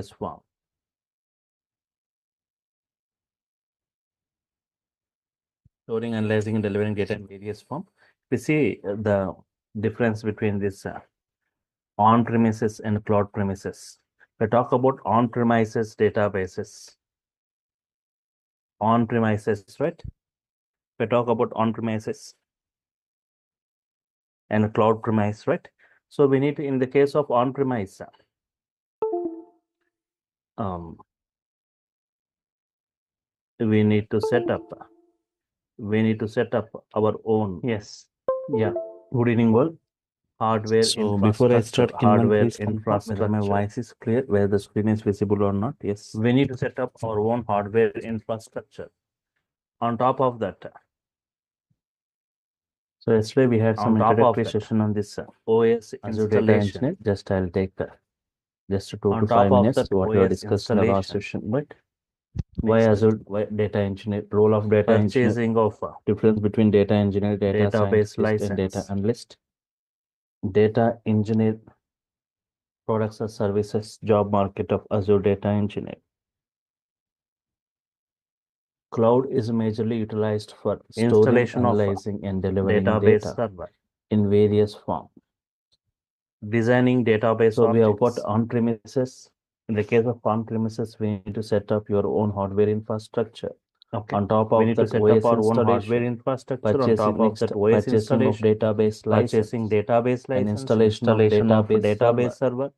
form. Storing, analyzing, and delivering data in various form. We see the difference between this on-premises and cloud premises. We talk about on-premises databases. On-premises, right? We talk about on-premises and cloud premise, right? So we need to, in the case of on-premise, we need to set up our own. Yes. Yeah. Good evening, world. Hardware So before I start, hardware infrastructure. Whether my voice is clear, whether the screen is visible or not. Yes. We need to set up our own hardware infrastructure. On top of that, so yesterday we had some introductory session on this OS Azure Data Engineer. Just I'll take just 2 to 5 minutes what we have discussed in the last session. But why Azure Data Engineer, role of data engineer, difference between data engineer, database license, and data analyst, data engineer, products or services, job market of Azure Data Engineer. Cloud is majorly utilized for storing, analyzing, and delivering data server in various forms. Designing database. So we have got on-premises. In the case of on-premises, we need to set up your own hardware infrastructure. Okay. On top of that, OS our own hardware infrastructure. On top of that, OS purchasing of database license, and installation of database server.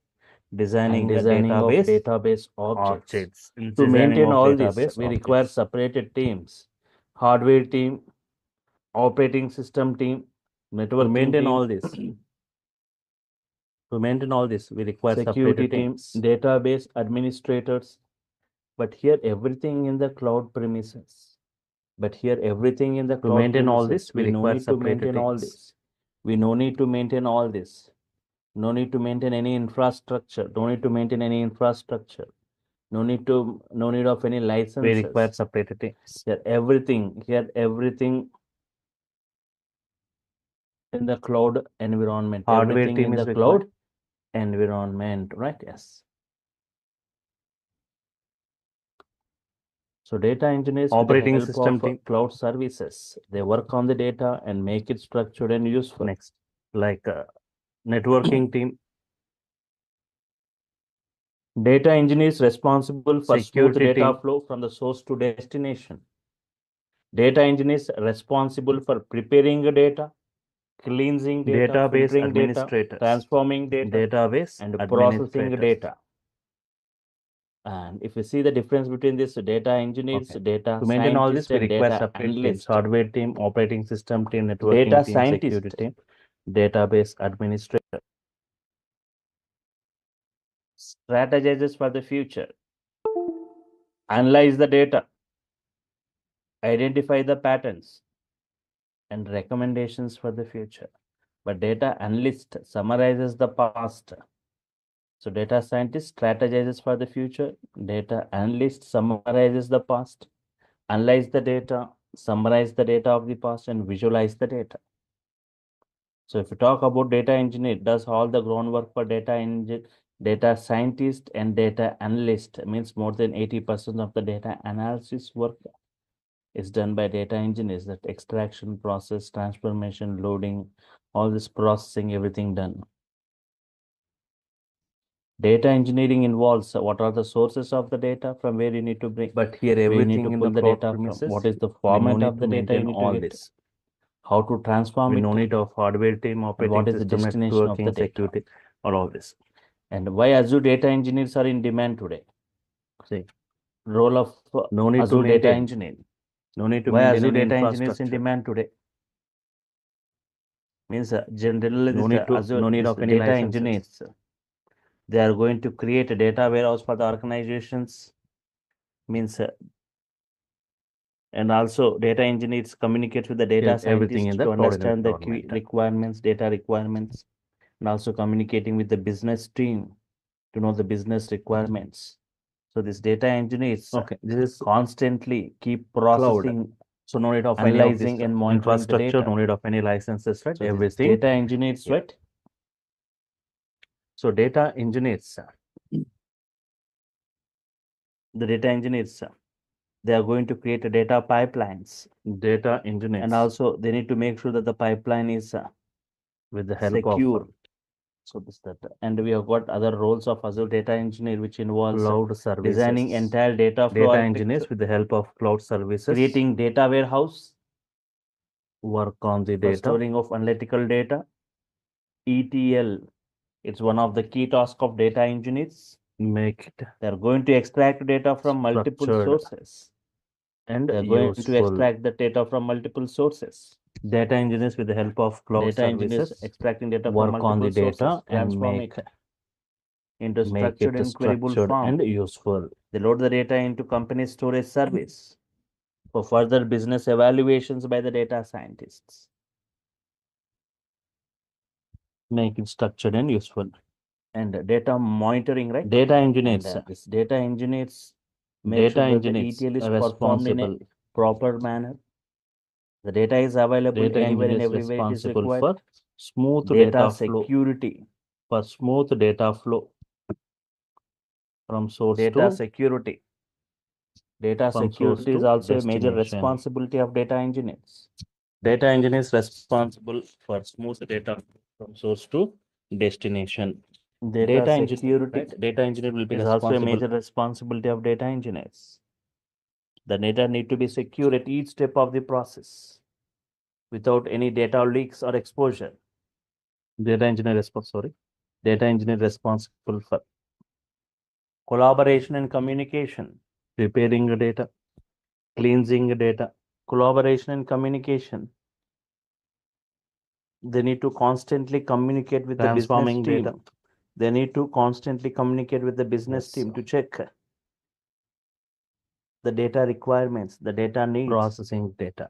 Designing of database objects. To maintain all this, we require separated teams: hardware team, operating system team, network. To maintain all this, we require security teams, database administrators. But here everything in the cloud premises. To maintain all this, we require separated teams. We no need to maintain all this. No need to maintain any infrastructure. No need of any licenses. We require separated teams. Here everything in the cloud environment. Hardware team is the cloud environment, right? Yes. So data engineers, operating system team, cloud services, they work on the data and make it structured and useful. Next, like networking team. Data engineers responsible for smooth data flow from the source to destination. Data engineers responsible for preparing the data, cleansing data, filtering data, transforming data, and processing data. And if you see the difference between this data engineers, data to maintain all this, we require separate teams: hardware team, operating system team, networking data team, security team, database administrator. Strategizes for the future. Analyze the data. Identify the patterns and recommendations for the future. But data analyst summarizes the past. So data scientist strategizes for the future. Data analyst summarizes the past, analyze the data, summarize the data of the past, and visualize the data. So if you talk about data engineer, it does all the groundwork for data scientist and data analyst. Means more than 80% of the data analysis work is done by data engineers. That extraction, process, transformation, loading, all this processing, everything done. Data engineering involves what are the sources of the data, from where you need to bring. But here everything in the data from what is the format of the data you need to get. This. How to transform it. No need of hardware team, operating what is system, the destination of the security, or all this. And why Azure data engineers are in demand today? See, role of no need Azure data engineer. No need to why Azure data engineers in demand today? Means generally no need to Azure, no need of any data engineers. They are going to create a data warehouse for the organizations. Means and also data engineers communicate with the data scientists to understand the key requirements, data requirements, and also communicating with the business team to know the business requirements. So this data engineers, this is constantly keep processing. Cloud. So no need of analyzing and monitoring infrastructure, the data. No need of any licenses, right? So everything. Data engineers, right? So data engineers The data engineers, they are going to create a data pipelines. Data engineers. And also they need to make sure that the pipeline is with the help secure. of So this that. And we have got other roles of Azure data engineer, which involves cloud services. designing entire data flow Data engineers with the help of cloud services. creating data warehouse, work on the for data. storing of analytical data. ETL, it's one of the key tasks of data engineers. Make it They're going to extract data from multiple structured sources. and They're going useful. to extract the data from multiple sources. Data engineers with the help of cloud Data engineers services extracting data from work multiple on the data sources, and transform make it into make structured it and queryable structured form. and useful. They load the data into company storage service for further business evaluations by the data scientists. Make it structured and useful. And data monitoring, right? Data engineers. And this data engineers make Data sure that the engineers ETL is are performed in a responsible. proper manner. The data is available Data anywhere and engineers everywhere it is responsible required. for smooth Data data flow. security. For smooth data flow from source Data to security. Data from source security is to also a major destination. responsibility of data engineers. Data engineers responsible for smooth data from source to destination. Data security right? Data engineer will be is also a responsible. major responsibility of data engineers. The data need to be secure at each step of the process without any data leaks or exposure. Data engineer responsible for Collaboration and communication. preparing the data, cleansing the data, Collaboration and communication. They need to constantly communicate with the business transforming team. data. They need to constantly communicate with the business Yes. team to check the data requirements, the data needs. Processing data.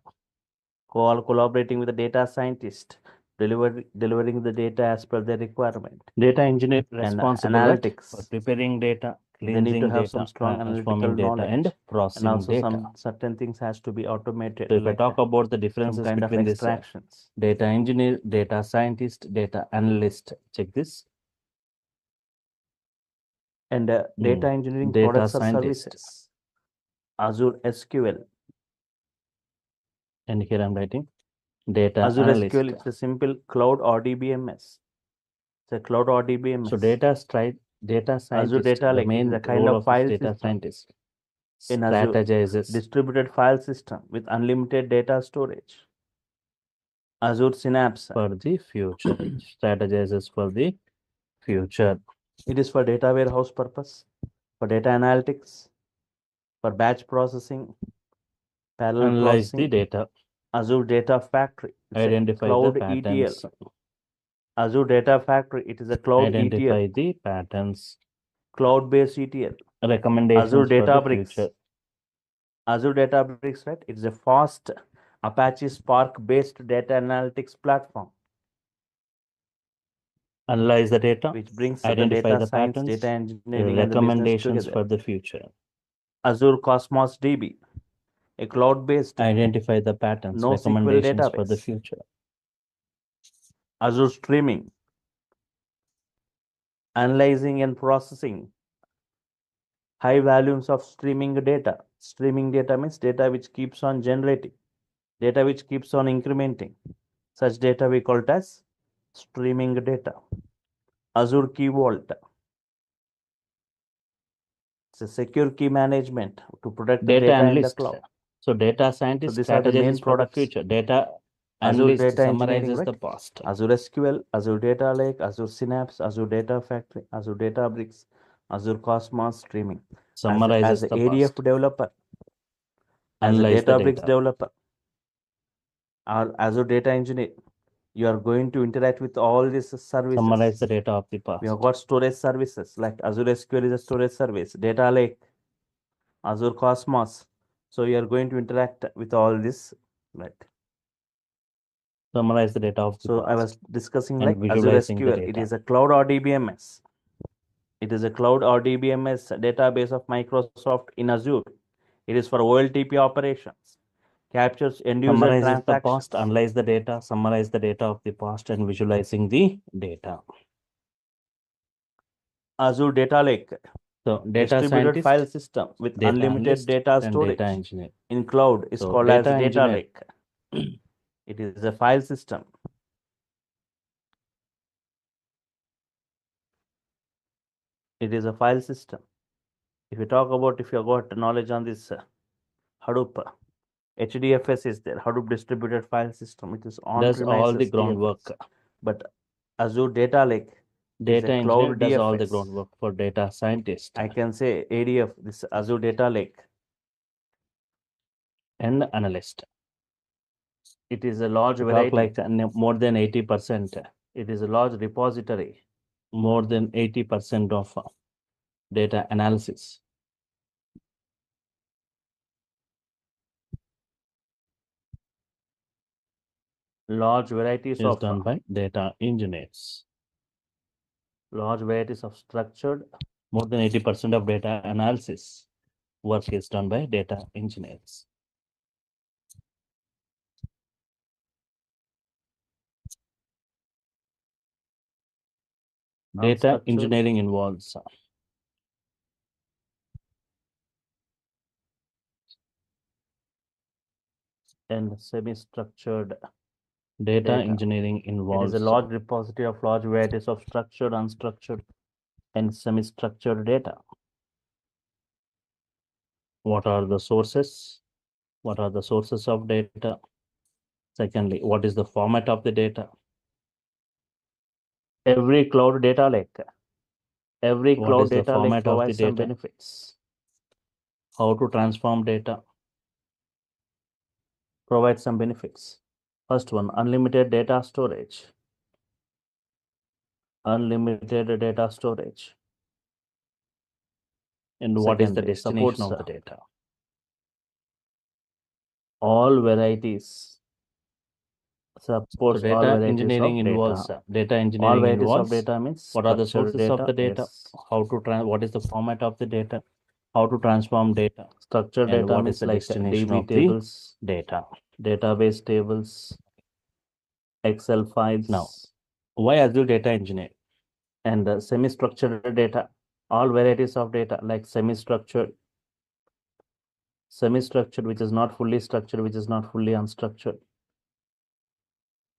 Collaborating with the data scientist, delivering the data as per their requirement. Data engineer And responsible analytics. for preparing data, They need cleansing to have data, some strong analytical transforming data, knowledge, and processing and also data. some certain things has to be automated. So if I like talk about the some differences kind of between this extractions. data engineer, data scientist, data analyst, check this. And data engineering Data products or scientist. services. Azure SQL. And here I'm writing data Azure analyst. SQL, it's a simple cloud or DBMS. It's a cloud or DBMS. So data scientist, Azure Data Lake is a kind of file data system scientist. in Azure, Strategizes distributed file system with unlimited data storage. Azure Synapse. For the future. Strategizes for the future. It is for data warehouse purpose, for data analytics, for batch processing, parallel Analyze processing. the data. Azure Data Factory. It's Identify a cloud the patterns. ETL. Azure Data Factory. It is a cloud Identify ETL. the patterns. Cloud-based ETL. Recommendations Azure for the Databricks. future. Azure Databricks, right? It is a fast Apache Spark-based data analytics platform. Analyze the data, which brings identify the data the science, patterns, data engineering, and the business recommendations together. for the future. Azure Cosmos DB, a cloud-based Identify the patterns, NoSQL recommendations for the database. future. Azure Streaming, analyzing and processing high volumes of streaming data. Streaming data means data which keeps on generating, data which keeps on incrementing. Such data we call it as streaming data. Azure Key Vault. It's a secure key management to protect the data in the cloud. So data scientist these are the main strategizes for the products. future. Data Azure analyst Data Engineering, summarizes right? the past. Azure SQL, Azure Data Lake, Azure Synapse, Azure Data Factory, Azure Databricks, Azure Cosmos Streaming. Summarizes as the an ADF past. developer, Analyze as a the Databricks data. developer, or Azure Data Engineer, you are going to interact with all these services. Summarize the data of the past. We have got storage services like Azure SQL is a storage service, Data Lake, Azure Cosmos. So you are going to interact with all this, right? Summarize the data of the So past. I was discussing and like Azure visualizing the SQL. data. It is a cloud or DBMS. It is a cloud or DBMS database of Microsoft in Azure. It is for OLTP operations. Captures end-user Summarizes the transactions. past, analyze the data, summarize the data of the past, and visualizing the data. Azure Data Lake. So data Distributed scientist, file system with data unlimited analyst, data and storage data engineer. in cloud is So called as data data engineer. lake. It is a file system. It is a file system. If you talk about, if you got knowledge on this Hadoop, HDFS is there, Hadoop distributed file system. It is on-premises does all the groundwork. DFS. But Azure Data Lake, Data engineer cloud does all the DFS. groundwork for data scientist. I can say ADF, this Azure Data Lake. And analyst. It is a large variety. Talk like more than 80%. It is a large repository. More than 80% of data analysis. Large varieties is done by data engineers. Large varieties of structured. More than 80% of data analysis work is done by data engineers. Data engineering involves and semi-structured data engineering involves. It is a large repository of large varieties of structured, unstructured, and semi-structured data. What are the sources? What are the sources of data? Secondly, what is the format of the data? Every cloud data lake. Every What cloud is the data lake format of the provides some data? benefits. How to transform data? Provides some benefits. First one, unlimited data storage. Unlimited data storage. And what is the destination of the data? All varieties. Supports So all data varieties engineering of involves data. data All engineering varieties involves. of data means What are the sources structured of the data? Yes. How to what is the format of the data? How to transform data? Structured And data what means is the like destination DB of the tables, data? database tables, Excel files. Now, why Azure Data Engineer? And semi-structured data. All varieties of data like semi-structured, which is not fully structured, which is not fully unstructured.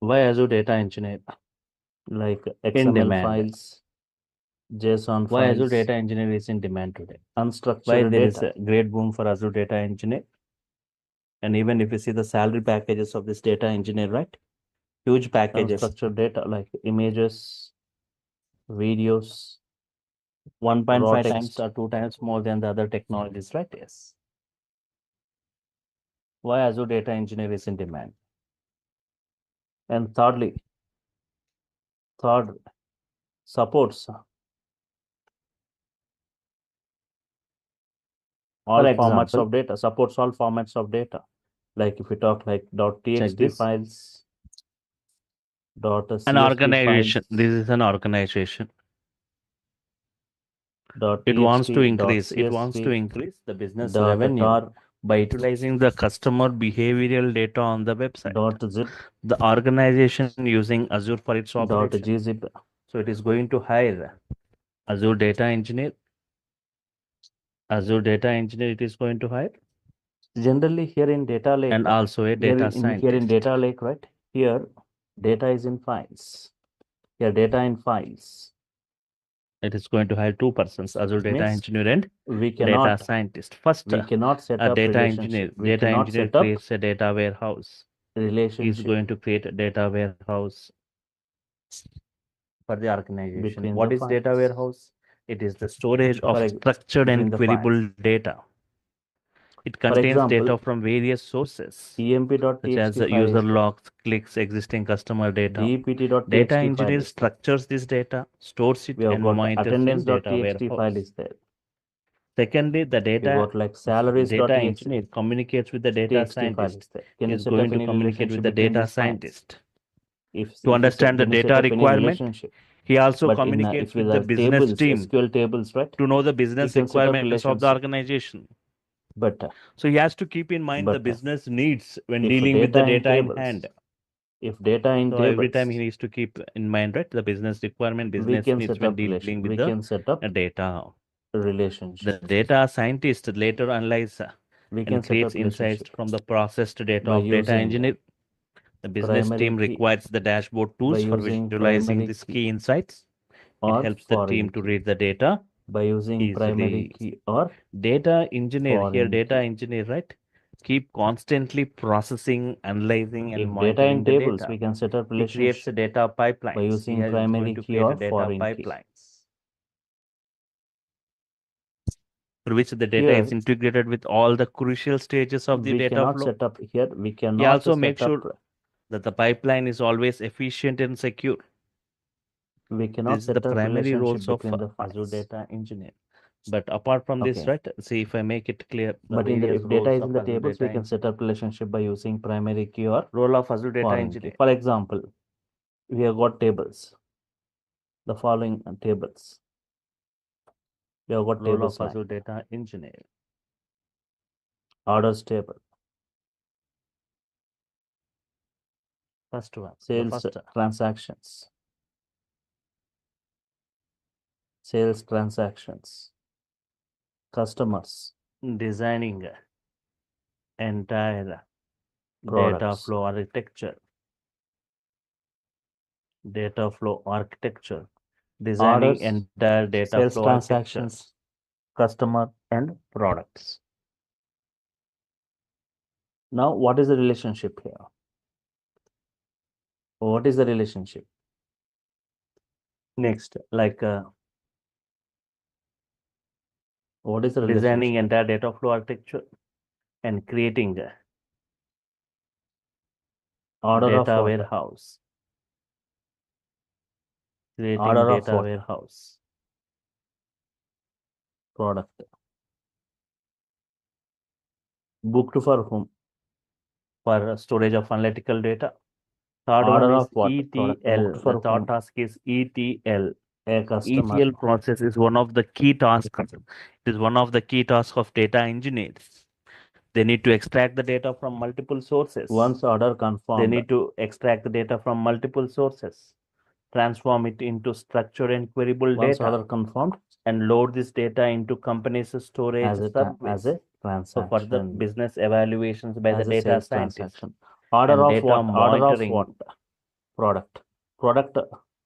Why Azure Data Engineer? Like XML files, JSON Why files. Azure Data Engineer is in demand today? Unstructured Why there is data. a great boom for Azure Data Engineer? And even if you see the salary packages of this data engineer, right? Huge packages. Unstructured data like images, videos, 1.5 times or 2 times more than the other technologies, right? Yes. Why Azure Data Engineer is in demand? And third, supports all formats of data, supports all formats of data. Like if we talk like .txt files, .csv an organization. files, This is an organization. It wants to increase the business revenue by utilizing the customer behavioral data on the website. .zip, the organization using Azure for its operation. .gzip. So it is going to hire Azure Data Engineer. Azure Data Engineer it is going to hire. Generally here in data lake. And also a data scientist. Here in data lake, right? Here data is in files. Here data in files. It is going to hire 2 persons, Azure Data Engineer and data scientist. First, we cannot set a up data engineer. Data engineer creates a data warehouse. Relationship. He's going to create a data warehouse for the organization. What is data warehouse? It is the storage of structured and queryable data. It contains data from various sources, such as user logs, clicks, existing customer data. Data engineer structures this data, stores it, and monitors in data warehouse. File is there. Secondly, the data engineer communicates with the data scientist. Is going to communicate with the data scientist to understand the data requirement. He also communicates with the business team SQL tables, right? to know the business requirements of the organization. So he has to keep in mind the business needs when dealing with the data in hand. If data in tables, every time he needs to keep in mind, right, the business requirement, business needs when dealing with the data. relationship. The data scientist later analyzes We and can set creates up insights relationship from the processed data by of data using engineer. The business primary team key requires the dashboard by tools for using visualizing primary these key key insights. It or helps the team foreign to key. read the data By using primary easily. key or Data engineer, here foreign data key. engineer, right? Keep constantly processing, analyzing, and If data monitoring in the tables, data. we can set up He creates the relationship data by pipelines. using Here is going primary to key create a or data foreign key. pipelines through which the data Here, is integrated with all the crucial stages of the we data cannot flow. set up here. We He cannot also set makes up. sure that the pipeline is always efficient and secure. We cannot This is the set up primary relationship roles of between the Azure files. data engineer. But apart from this, Okay. right? See if I make it clear. But if data is in the tables, we can set up relationship by using primary key or role of Azure data foreign key. engineer. For example, we have got tables. The following tables. We have got Role tables of Azure like data engineer. orders table, First one. sales transactions, sales transactions, customers, Designing entire data products, flow architecture. Data flow architecture. Designing orders, entire data sales flow architecture. transactions, customer and products. Now, what is the relationship here? What is the relationship? Next, like what is the Designing relationship? entire data flow architecture and creating Order of data what? warehouse. Creating Order of data what? warehouse. Product. Booked for whom? For storage of analytical data. Third Order one is of what? ETL. Booked for The third whom? task is ETL. A customer. ETL process is one of the key tasks. It is one of the key tasks of data engineers. They need to extract the data from multiple sources. Once order confirmed, they need to extract the data from multiple sources, transform it into structured and queryable once data, order confirmed, and load this data into company's storage as a service. transaction. So further business evaluations by the data scientist. Transaction. Order and of data what? monitoring. Order of what? Product. Product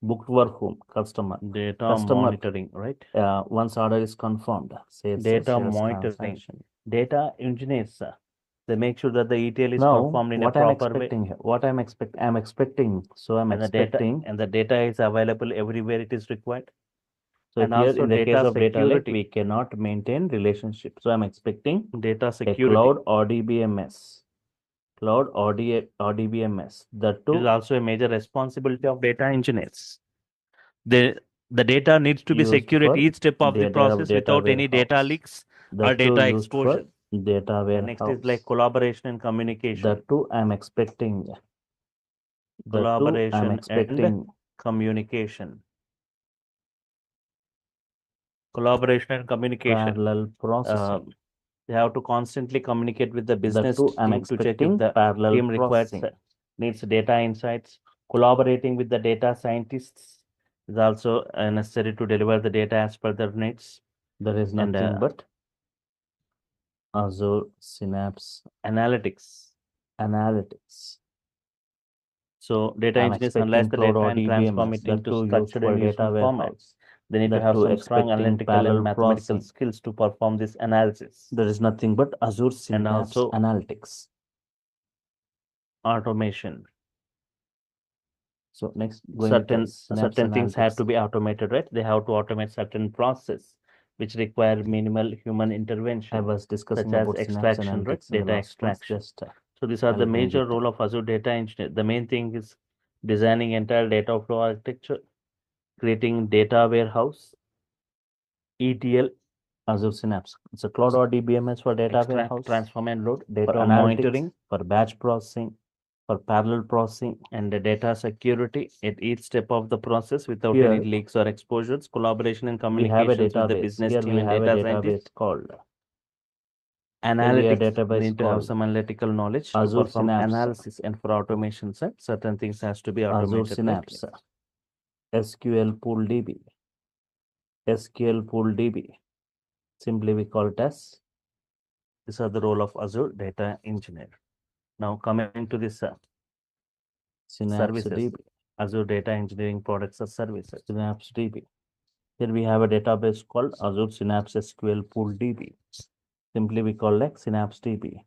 booked for whom? Customer. Data Customer. monitoring, right? Once order is confirmed, sales, Data sales monitoring. transaction. Data engineers, they make sure that the ETL is Now, performed in a what I'm proper way. expecting here, what I'm expecting, so I'm And the expecting, data is available everywhere it is required. so and here also in the case data of data lake, security. we cannot maintain relationship. So I'm expecting Data a security. cloud ODBMS, cloud ODBMS. That It is too also a major responsibility of data engineers. The data needs to be used secure at for each step of the process data without any data warehouse. leaks or That too data used for exposure. data And next is warehouse. like collaboration and communication. That too I'm expecting. That too I'm Collaboration and expecting communication. Collaboration and communication. parallel processing. They have to constantly communicate with the That business too I'm team to check expecting if the parallel team requires processing. needs data insights. Collaborating with the data scientists is also necessary to deliver the data as per their needs. There is nothing but Azure Synapse Analytics. So data I'm engineers expecting analyze the cloud data or and transform DBMS. it That into too used structured for and data useful warehouse. formats. They need to That have too some strong expecting analytical parallel and mathematical processing. skills to perform this analysis. There is nothing but Azure Synapse also Analytics. Automation. So next, certain things have to be automated, right? They have to automate certain process which require minimal human intervention. I was discussing such as about extraction, right? Synapse Analytics in the Data last class. extraction. Just So these are the I'll bring major it. role of Azure data engineer. The main thing is designing entire data flow architecture, creating data warehouse, ETL, Azure Synapse. It's a cloud or DBMS for data extract, warehouse, transform and load, data for monitoring, monitoring, for batch processing, for parallel processing, and the data security at each step of the process without Here, any leaks or exposures, collaboration and we have a communications with the database. business Here team we and have a data database scientists. called Analytics. database We need to have called some analytical knowledge to Azure perform Synapse. analysis, and for automation side, certain things has to be Azure automated. Synapse, SQL Pool DB, SQL Pool DB, Simply we call it as. These are the role of Azure data engineer. Now coming to this Synapse services, DB. Azure data engineering products or services. Synapse DB. Here we have a database called Azure Synapse SQL Pool DB. Simply we call like Synapse DB.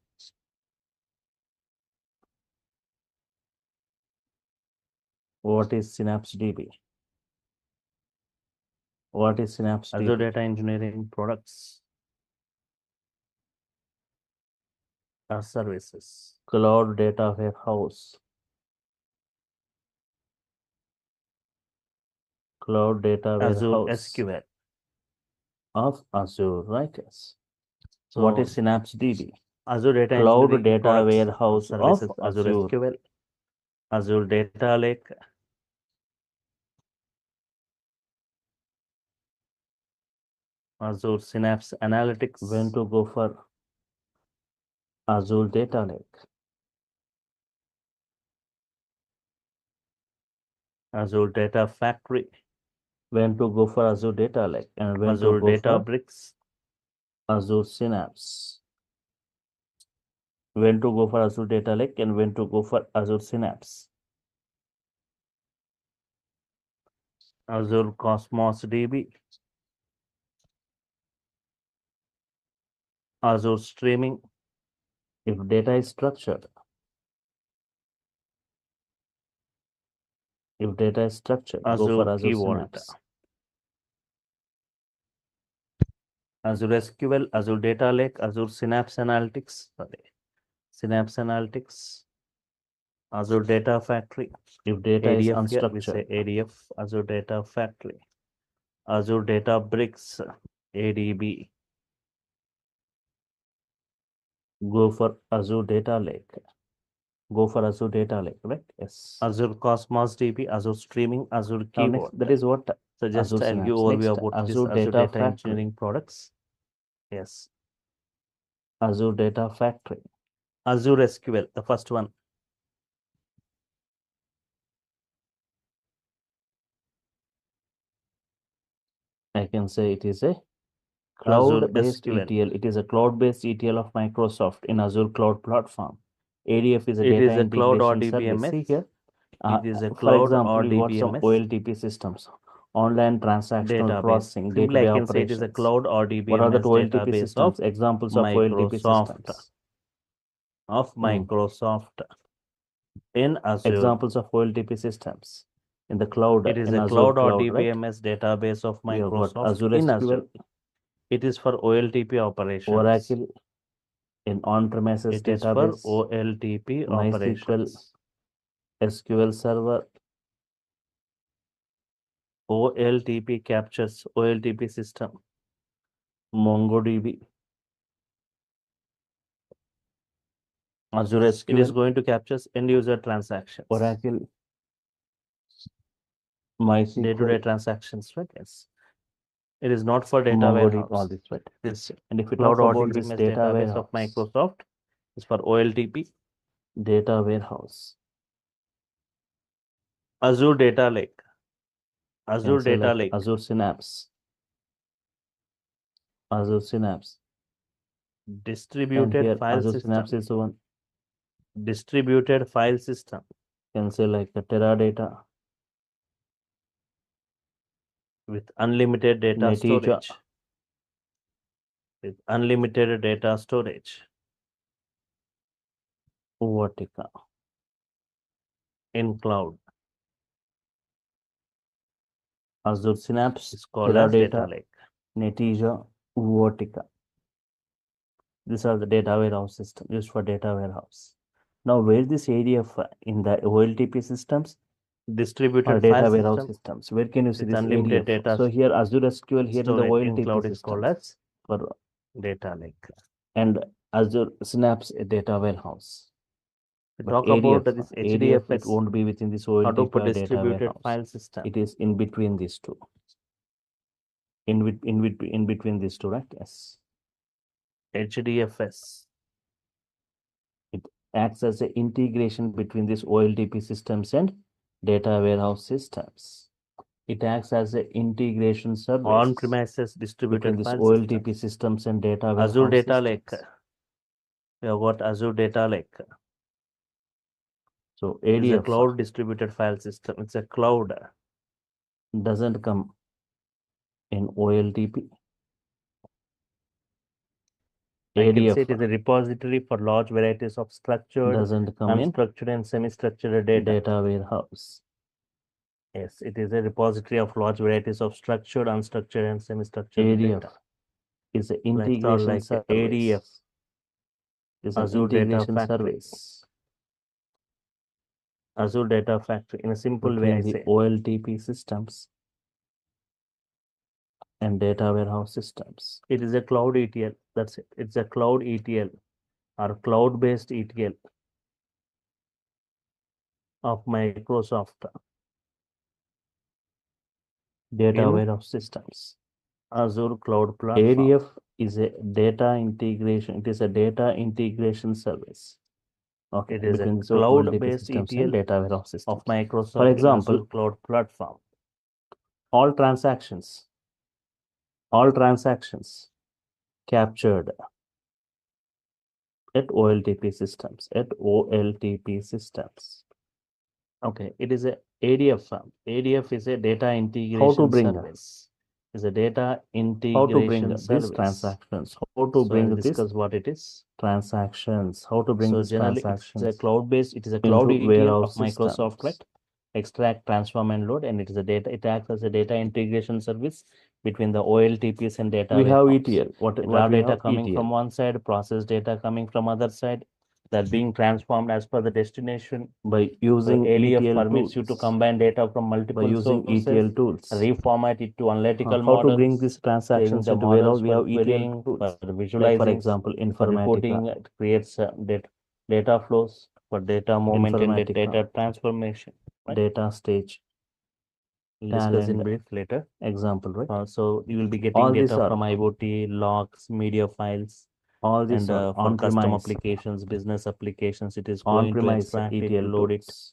What is Synapse DB? What is Synapse Azure DB? data engineering products or services. Cloud data warehouse. Cloud data Azure warehouse SQL. of Azure, right? Yes. So what is Synapse DB? Azure data Cloud engineering data products or warehouse services, of Azure Azure. SQL, Azure Data Lake, Azure Synapse Analytics. When to go for Azure Data Lake? Azure Data Factory. When to go for Azure Data Lake? And when Azure to go Data for Bricks. Azure Synapse? When to go for Azure Data Lake and when to go for Azure Synapse? Azure Cosmos DB. Azure Streaming. If data is structured, go for Azure Key Vault. Synapse. Azure SQL, Azure Data Lake, Azure Synapse Analytics. Synapse Analytics. Azure Data Factory. If data ADF, is here we unstructured, say ADF, Azure Data Factory. Azure Data Bricks, ADB. go for Azure Data Lake. Right? Yes. Azure Cosmos DB, Azure Streaming, Azure Key Now next, Vault. that is what So just Azure I'll give Synapse. overview Next, about Azure this Azure Data Data Factory. Engineering products. Yes. Azure Data Factory. Azure SQL, the first one. I can say it is a cloud-based SQL. ETL. It is a cloud-based ETL of Microsoft in Azure Cloud Platform. ADF is a It data is a cloud or integration service. DBMS. See here. It is a For cloud example, or we got some DBMS. OLTP systems, online transactional Database. processing, Simply day-to-day I can say it is a operations. cloud or DBMS. What are the OLTP database systems? of Examples of OLTP Microsoft. systems. Of Microsoft in Azure. Examples of OLTP systems in the cloud. It is in a Azure cloud or cloud, DBMS right? database of We have got Microsoft Azure in SQL, Azure. It is for OLTP operations. Oracle in on-premises It is database, for OLTP MySQL, operations. SQL Server, OLTP captures OLTP system. MongoDB, Azure It is SQL, going to capture end user transactions. Oracle, MySQL, Day-to-day transactions, right? Yes. It is not for data MongoDB, warehouse. all this, right? This And if we cloud talk or about this DBMS data database warehouse, of Microsoft is for OLTP. Data warehouse, Azure Data Lake. Azure can say Data like Lake. Azure Synapse, Azure Synapse, and Distributed here file Azure system. Synapse is the one, Distributed file system. can say like a Teradata, With unlimited data Netija, storage. With unlimited data storage. Vertica, In cloud. Azure Synapse, It's called as Data Teradata, Lake. Netija, Vertica. These are the data warehouse system used for data warehouse. Now, where this ADF in the OLTP systems or Distributed data file warehouse system. systems? Where can you see With this unlimited ADF? data So here Azure SQL here in the storage in OLTP cloud is called systems as for Data Lake. and Azure Synapse data warehouse. We But talk ADF, about this ADF, it HDFS, won't be within this OLTP Hadoop or data distributed warehouse. file system. It is in between these two. In between these two, right? Yes. HDFS. It acts as an integration between these OLTP systems and data warehouse systems. It acts as an integration service on-premises distributed between this file OLTP systems and data warehouse Azure Data systems. Lake. We have got Azure Data Lake. So It is a ADF cloud distributed file system. It's a cloud. doesn't come in OLTP. I can say ADF it is a repository for large varieties of structured, doesn't come in unstructured, and semi-structured data. data warehouse. Yes, it is a repository of large varieties of structured, unstructured, and semi-structured ADF data. is an integration like service. ADF, Is an Azure Data integration Factory. service Azure Data Factory. In a simple way, I between the say OLTP systems and data warehouse systems. it is a cloud ETL. That's it. It's a cloud ETL or cloud-based ETL of Microsoft Data in warehouse systems. Azure Cloud Platform. ADF is a data integration. It is a data integration service. Okay, It is a between the cloud-based systems ETL and data warehouse systems. of Microsoft For example, Azure Cloud Platform. all transactions captured at OLTP systems. Okay, it is a ADF. ADF is a data integration service. Is a data integration how to bring service. these transactions? How to bring I'll discuss what it is. Transactions? How to bring these generally transactions? It's a cloud-based. It is a cloud into ETL warehouse of Microsoft, systems. right? Extract, transform, and load, and it is a data. It acts as a data integration service between the OLTPs and data. We have warehouse. ETL. What Raw we data have coming ETL. from one side, process data coming from other side, that being transformed as per the destination. By using ADF ETL permits you to tools. combine data from multiple By using sources, ETL tools. reformat it to analytical How models. to bring these transactions the into warehouse? models We for have ETL querying, tools. for visualizing, for example, for Informatica. reporting. It creates data flows for data movement and Informatica. data transformation. Right? Data stage. We'll discuss in brief later. Example, right? So you will be getting All data these are from IoT, logs, media files, all these and are for custom on-premise applications, business applications. It is going to on-premise extract it, ETL load it tools.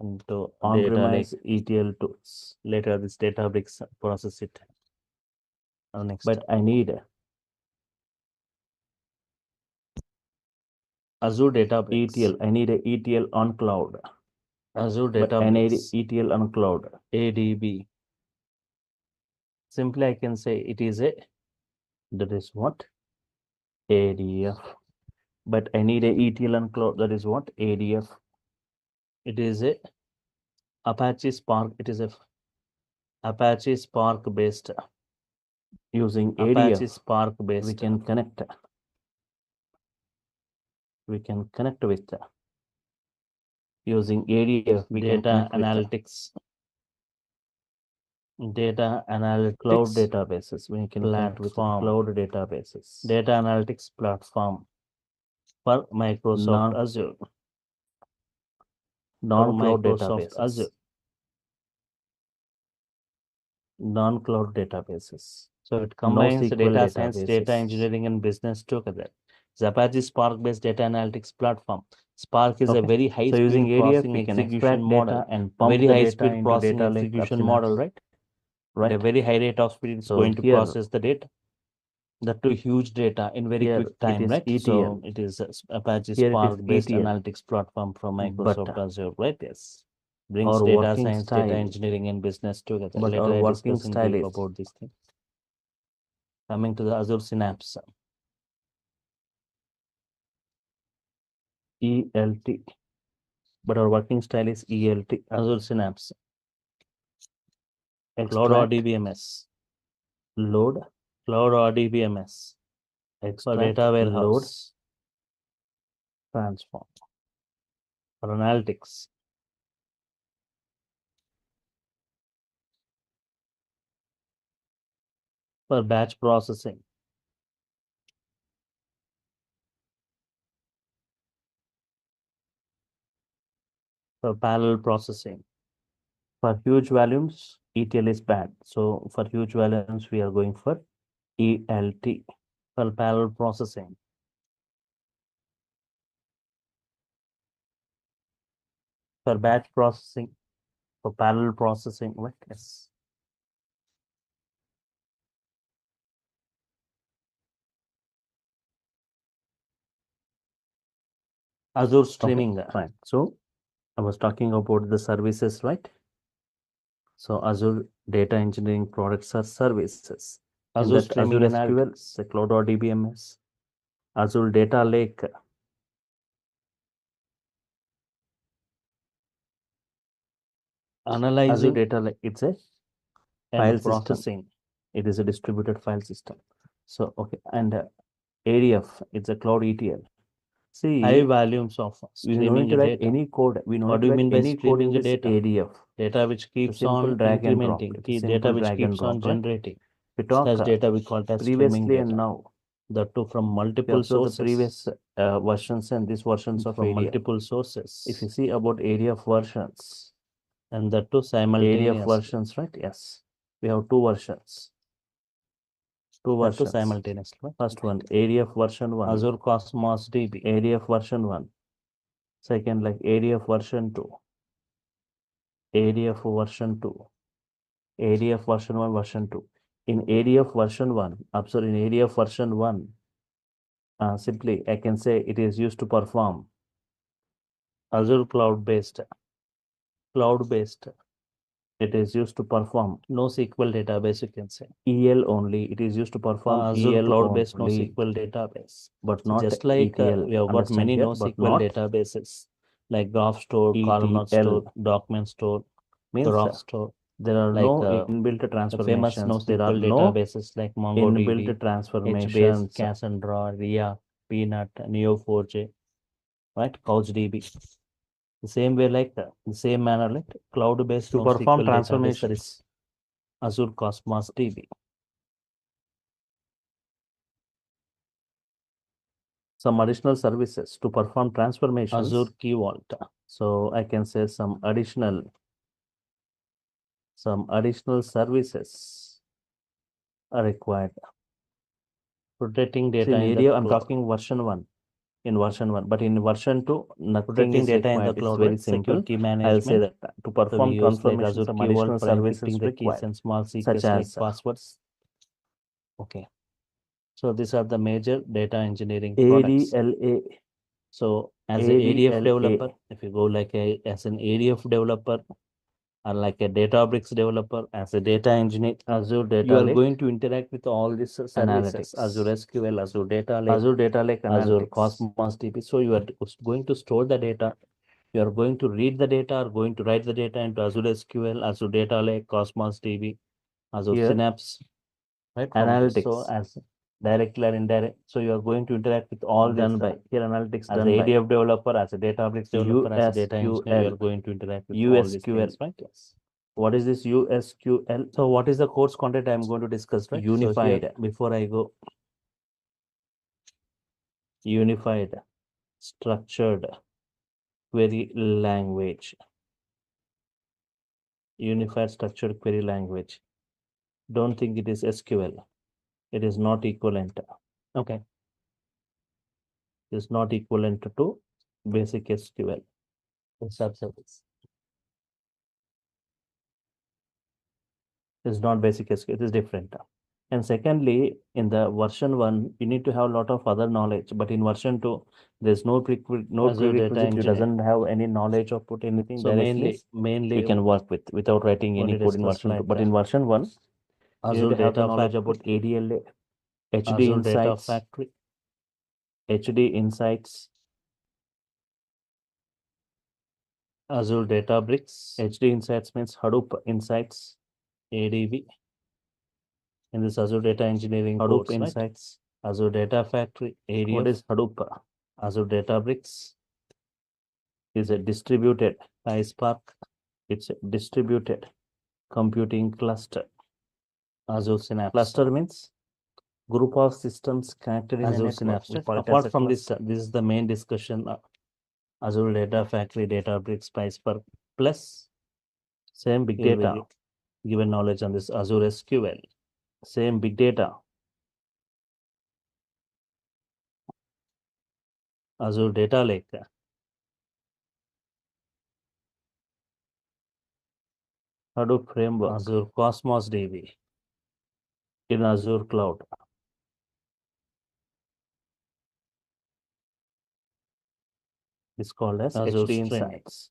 into data lake. On-premise ETL tools. Later, this Databricks process it. Next, But I need Azure Databricks. ETL. I need a ETL on cloud. Azure But I need Databricks. ETL on cloud. ADB. Simply, I can say it is a, That is what? ADF. But I need a ETL on cloud. That is what? ADF. it is a Apache Spark. It is a Apache Spark based. Using Apache ADF, Spark based. we can connect. We can connect with using ADF. We data can analytics. Data analytics. Cloud databases. We can connect with Platform. cloud databases. Data analytics platform for Microsoft Azure. Non-cloud Microsoft databases. Azure. Non-cloud databases. So it combines NoSQL data science, databases. data engineering, and business together. It's Apache Spark-based data analytics platform. Spark is a very high-speed using ADF, processing we can execution extract model data and pump very the high data speed into processing data lake execution of model, Synapse. right? At a very high rate of speed, it's So going to here- process the data. That to huge data in very Here quick time, it is right? ETL. So it is Apache Here it is Spark-based ETL. analytics platform from Microsoft But Azure, right? Yes. Brings our data working science, style- data engineering, and business together. But Later our I working discuss in style brief is about this thing. Coming to the Azure Synapse. ELT. But our working style is ELT. Azure Synapse. Cloud Extract, RDBMS. load, Cloud RDBMS. For extract, data load, warehouse. transform. For analytics. For batch processing. For parallel processing. For huge volumes, ETL is bad. So for huge volumes, we are going for ELT. For parallel processing. For batch processing. For parallel processing, right? Yes. Azure streaming. Okay, fine. So I was talking about the services, right? So Azure data engineering products are services. Azure In that Azure streaming SQL, say Cloud.dbms, Azure Data Lake, analyzing Azure Data Lake, it's a file and system. processing. It is a distributed file system. So, okay, and ADF, it's a cloud ETL. See, High volumes of we don't streaming need to write data. any code. We don't What need do to you write mean by any code in streaming this data? ADF. Data which It's a keeps simple on drag and drop. incrementing. It's a Key simple data which drag and keeps on drop, right? generating. We talk Such data we call it as streaming previously data. and now. That too from We multiple observe the sources. previous versions and these versions of From ADF. multiple sources. If you see about ADF versions, And that too ADF simultaneously. versions, right? Yes. We have two versions. Two That too versions. simultaneously. Right? First one, ADF version 1. Azure Cosmos DB. ADF version 1. Second, like ADF version 2. ADF version 2. ADF version 1, version 2. In ADF version 1, observe in ADF version 1, simply I can say it is used to perform Azure cloud-based. It is used to perform NoSQL database, you can say. EL only. It is used to perform Azure EL cloud-based only, NoSQL database. but So not just like ETL. we have got Understand many here, but NoSQL not databases like Graph Store, Columnar ETL. Store, Document Store, Means Graph Store. there are Like no inbuilt the famous transformations. There are NoSQL no databases like inbuilt MongoDB, HBase, transformations. Cassandra, RIA, Peanut, Neo4j, right? CouchDB. The same way, like the same manner, like cloud-based To perform NoSQL database, that transformations. is Azure Cosmos DB. Some additional services to perform transformations. Azure Key Vault. So I can say some additional services are required. Protecting See, data in in the ADF, I'm cloud. talking version 1. In version 1, but in version 2, nothing Protecting is data in the required. It's cloud, very right? simple. Secure key I'll management. say that to So we perform use like transformations, Azure some Key Vault additional for services encrypting the keys required, and small such secrets like as passwords. Okay. So these are the major data engineering products. ADLA. So as an ADF ADLA. developer, if you go like as an ADF developer or like a Databricks developer, as a data engineer, Azure Data you are Lake going to interact with all these services, Analytics. Azure SQL, Azure Data Lake, Azure Data Lake Azure Analytics. Cosmos DB. So you are going to store the data. You are going to read the data or going to write the data into Azure SQL, Azure Data Lake, Cosmos DB, Azure Here, Synapse, right? Analytics. So as directly or indirect, so you are going to interact with all done this by here analytics as done a by ADF developer, as a Databricks developer, as a data engineer, you USQL. are going to interact with all these things, right? Yes. What is this USQL? So what is the course content I'm going to discuss, right? Unified. So here, before I go, Unified structured query language. Unified structured query language. Don't think it is SQL. It is not equivalent. okay. It is not equivalent to basic SQL. Subservice. It is not basic SQL. It is different. And secondly, in the version 1, you need to have a lot of other knowledge. But in version 2, there's no prerequisite. You doesn't have any knowledge or put anything So directly. mainly We can work with without writing any code in version 2. But in version 1, you Azure need to have the Data knowledge Factory, about ADLA, HD Azure Data Insights, Factory, HD Insights, Azure Databricks, HD Insights means Hadoop Insights, ADB. In this Azure Data Engineering Hadoop course, right? Insights. Azure Data Factory, ADF. What is Hadoop? Azure Databricks Is a distributed PySpark, It's a distributed computing cluster. Azure Synapse. Cluster means group of systems connected in Azure a network. Synapse. We call it as Apart a from this, cluster. this is the main discussion. Azure Data Factory, Databricks, PySpark, plus Same big here we data, given knowledge on this Azure SQL, same big data, Azure Data Lake, Hadoop framework Azure Cosmos DB, in Azure cloud. is called as Azure HD Streaming. Insights.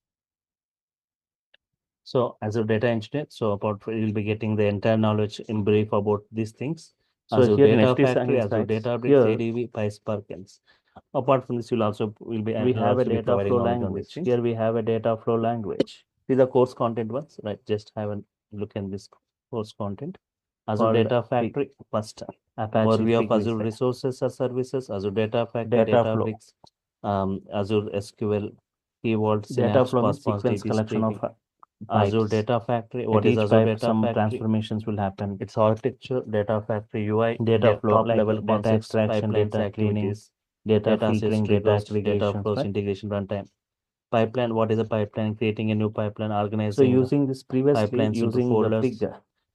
So as a data engineer, so about you'll be getting the entire knowledge in brief about these things. So Azure here in Data HD Factory, Azure Insights, Databricks, here ADE, PySpark. Apart from this, will be we have a also be data providing flow knowledge on these language. things. Here we have a data flow language. See the course content ones, right? Just have a look in this course content. Azure Called Data Factory, first overview of Azure resources or services, Azure Data Factory, Databricks, Azure SQL, Key Vault, Data Synapse, flow means Cosmos sequence DB collection of streaming. Azure pipes. Data Factory. At What is each Azure pipe, Data some Factory? transformations will happen. Its architecture, Data Factory UI, Data flow, top like level data concepts, extraction, pipelines, data cleaning, activities, data data sets, filtering, data triggers, data aggregations, flows, right? integration, runtime. Pipeline, what is a pipeline? Creating a new pipeline, So organizing using this previously, pipelines into using the folders, pig,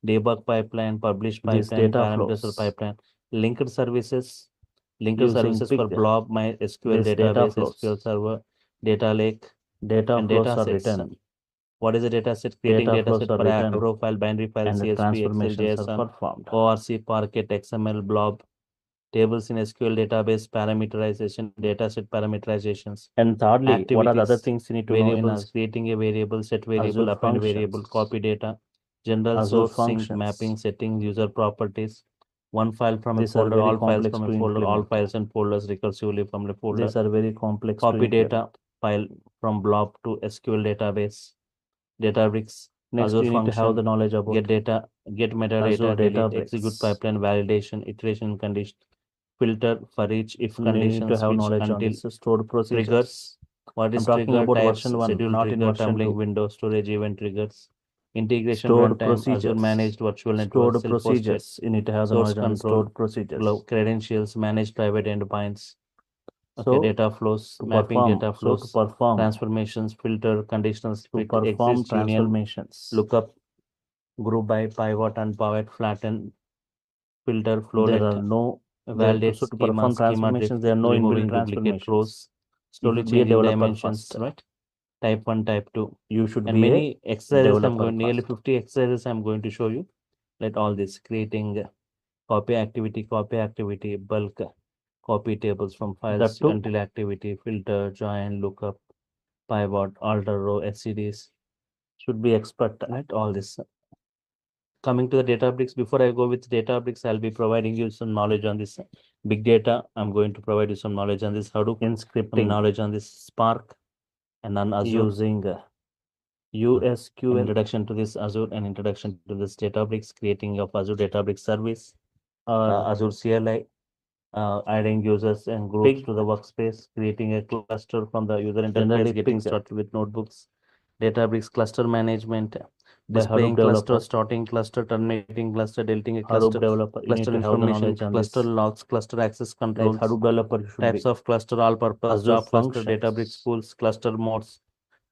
debug pipeline, publish this pipeline, data parameters flows, pipeline, linked services, using for pig, blob, MySQL this data database, flows, SQL server, data lake, data and flows data are sets. written, What is a data set? Creating data data flows set are for written, arrow file, binary file, and the CSV, Excel, transformations are JSON, performed. ORC, Parquet, XML, blob, tables in SQL database, parameterization, dataset parameterizations. And thirdly, what are the other Activities, things you need to know in variables, creating a variable, set variable, Azure append variable, functions? copy data, general Azure source, sync, functions. mapping, settings, user properties, one file from a These are folder, very all files complex from a to folder, all implement. files and folders recursively from the folder, These are very complex to copy implement. data file from blob to SQL database, Databricks, Next, Azure you need to have the function, knowledge about get data, get metadata, Azure delete, Databricks. execute pipeline, validation, iteration, condition, filter for each if You need condition, to have switch knowledge on until this stored procedures. triggers. What is I'm talking trigger about types, version 1, schedule not in trigger, version tumbling 2. window, storage event triggers, integration Stored runtime, procedures. Azure managed virtual network, Stored self-hosted, procedures. You need to have the source knowledge on the control, stored procedures. credentials, managed private endpoints. Okay, So, data flows, to mapping perform, data so flows, to perform, transformations, filter, conditional to split, perform exist, union, transformations, lookup, group by, pivot, unpivot, flatten, filter, there flowlet, are no validate, so to schema, perform schema transformations, drift, there are no inbuilt removing duplicate transformations. rows, You slowly should be a changing developer dimensions, first. right? Type 1, type 2. You should And be many a exercises I'm developer going, nearly first. 50 exercises I'm going to show you. Let all this, creating copy activity, bulk, copy tables from files until activity, filter, join, lookup, pivot, alter row, SCDs. Should be expert. Right, all this. Coming to the Databricks, before I go with Databricks, I'll be providing you some knowledge on this big data. I'm going to provide you some knowledge on this Hadoop, in scripting, knowledge on this Spark, and on Azure. Using USQL. Introduction to this Azure and introduction to this Databricks, creating of Azure Databricks service, Azure CLI, adding users and groups to the workspace, creating a cluster from the user interface, getting started with notebooks, Databricks cluster management, displaying cluster, starting cluster, terminating cluster, deleting a cluster, cluster information, cluster logs, cluster access controls, Hadoop developer types of cluster, all purpose, job cluster, Databricks pools, cluster modes,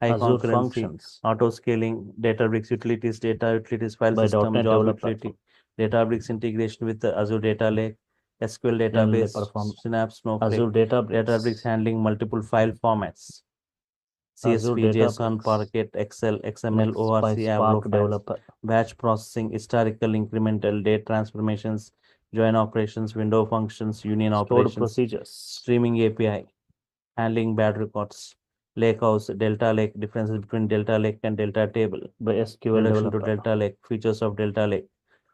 high concurrency, auto scaling, Databricks utilities, data utilities, file system, job utility, Databricks integration with the Azure Data Lake, SQL database, Synapse, Snowflake, Azure Databricks handling multiple file formats, CSV, JSON, Parquet, Excel, XML, ORC, Avro files, batch processing, historical, incremental, date transformations, join operations, window functions, union operations, procedures, streaming API, handling bad records, lakehouse, Delta Lake, differences between Delta Lake and Delta table, by SQL introduction to Delta Lake, features of Delta Lake,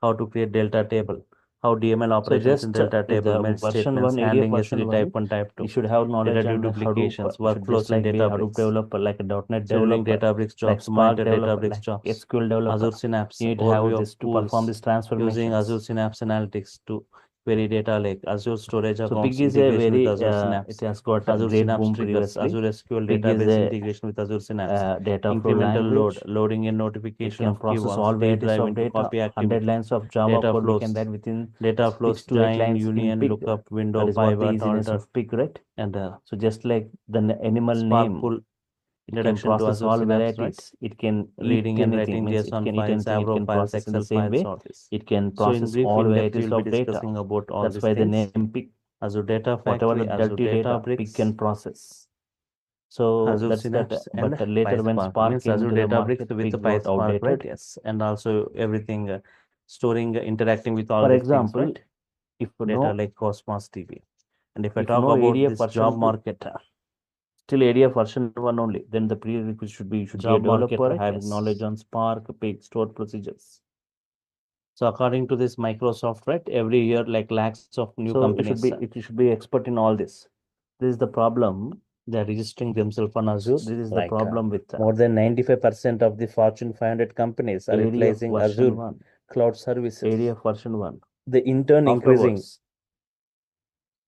how to create Delta table, how DML operations in Delta table, merge statements, handling SQL type 1, type 2. You should have knowledge data on duplications, workflows like in be Hadoop Databricks, developer, like a .NET scheduling developer, Databricks jobs, like Spark monitor developer, Databricks like jobs, SQL developer. Azure Synapse, You need to have overview this of to perform this transformation using Azure Synapse Analytics to query data lake, Azure storage So accounts Big is a integration with very Azure Synapse, it has got a Azure great Synapse boom triggers, previously. Azure SQL Big is database a integration with Azure Synapse, data flow incremental load, language. loading and It notification can of process keywords, all D varieties drive of into data. copy 100 activity, lines of Java data code we flows, can write within data flows, 6 to 8 join, lines in union, Pig. lookup, window, That is what the pivot, easiness alter, of Pig, right? and So just like the animal Spark name, pool, it can introduction to process Azure all Synapse, varieties. right? It can Reading eat and anything, writing means JSON it can files, eat anything, it Avro can files, process in the Excel same files, way. all this. It can So in process brief, all in depth, varieties we'll be of data. discussing about all That's these why the things. name Pig. Azure Data Whatever Factory, the Azure dirty data Pig Databricks, can process. So Azure that's that. Synapse, and But later when PySpark. Spark Means came Azure into the Databricks market, with the Pig was PySpark, right? outdated. Yes, and also everything storing, interacting with all For these example, things, right? if Data like Cosmos DB. And if I if talk no about ADA this version job 2, market, Still ADF version 1 only. Then the prerequisite should be a developer having knowledge on Spark, page stored procedures. So according to this Microsoft, right, every year like lakhs of new companies. It should be expert in all this. This is the problem. They're registering themselves on Azure. This is the problem with more than 95% of the Fortune 500 companies are utilizing Azure cloud services. ADF version 1. The intern increasing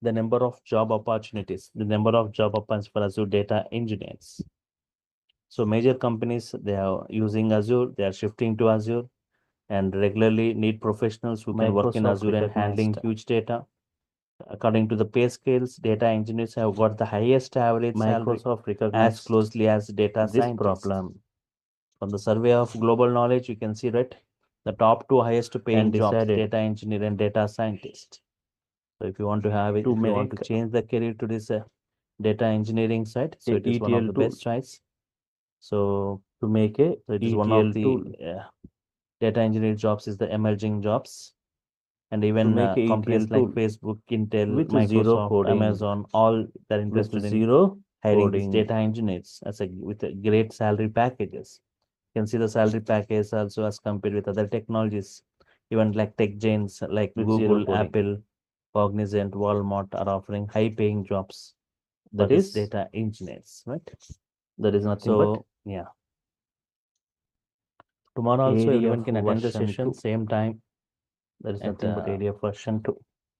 the number of job opportunities, the number of job opportunities for Azure data engineers. So major companies, they are using Azure, they are shifting to Azure and regularly need professionals who can work in Azure and handling huge data. According to the pay scales, data engineers have got the highest average salary as closely as data scientists. Problem. From the survey of global knowledge, you can see, right, the top 2 highest paying jobs, data engineer and data scientist. So if you want to have it, if you want to change the career to this data engineering side, so it is one of the best choice. So to make it is one of the data engineering jobs is the emerging jobs. And even companies like Facebook, Intel, with Microsoft, Amazon, all they're interested in hiring these data engineers with great salary packages. You can see the salary package also as compared with other technologies. Even like tech giants like Google, Apple, Cognizant, Walmart are offering high-paying jobs. That is data engineers, right? That is nothing but yeah. Tomorrow also everyone can attend the session same time. That is nothing but ADF version 2.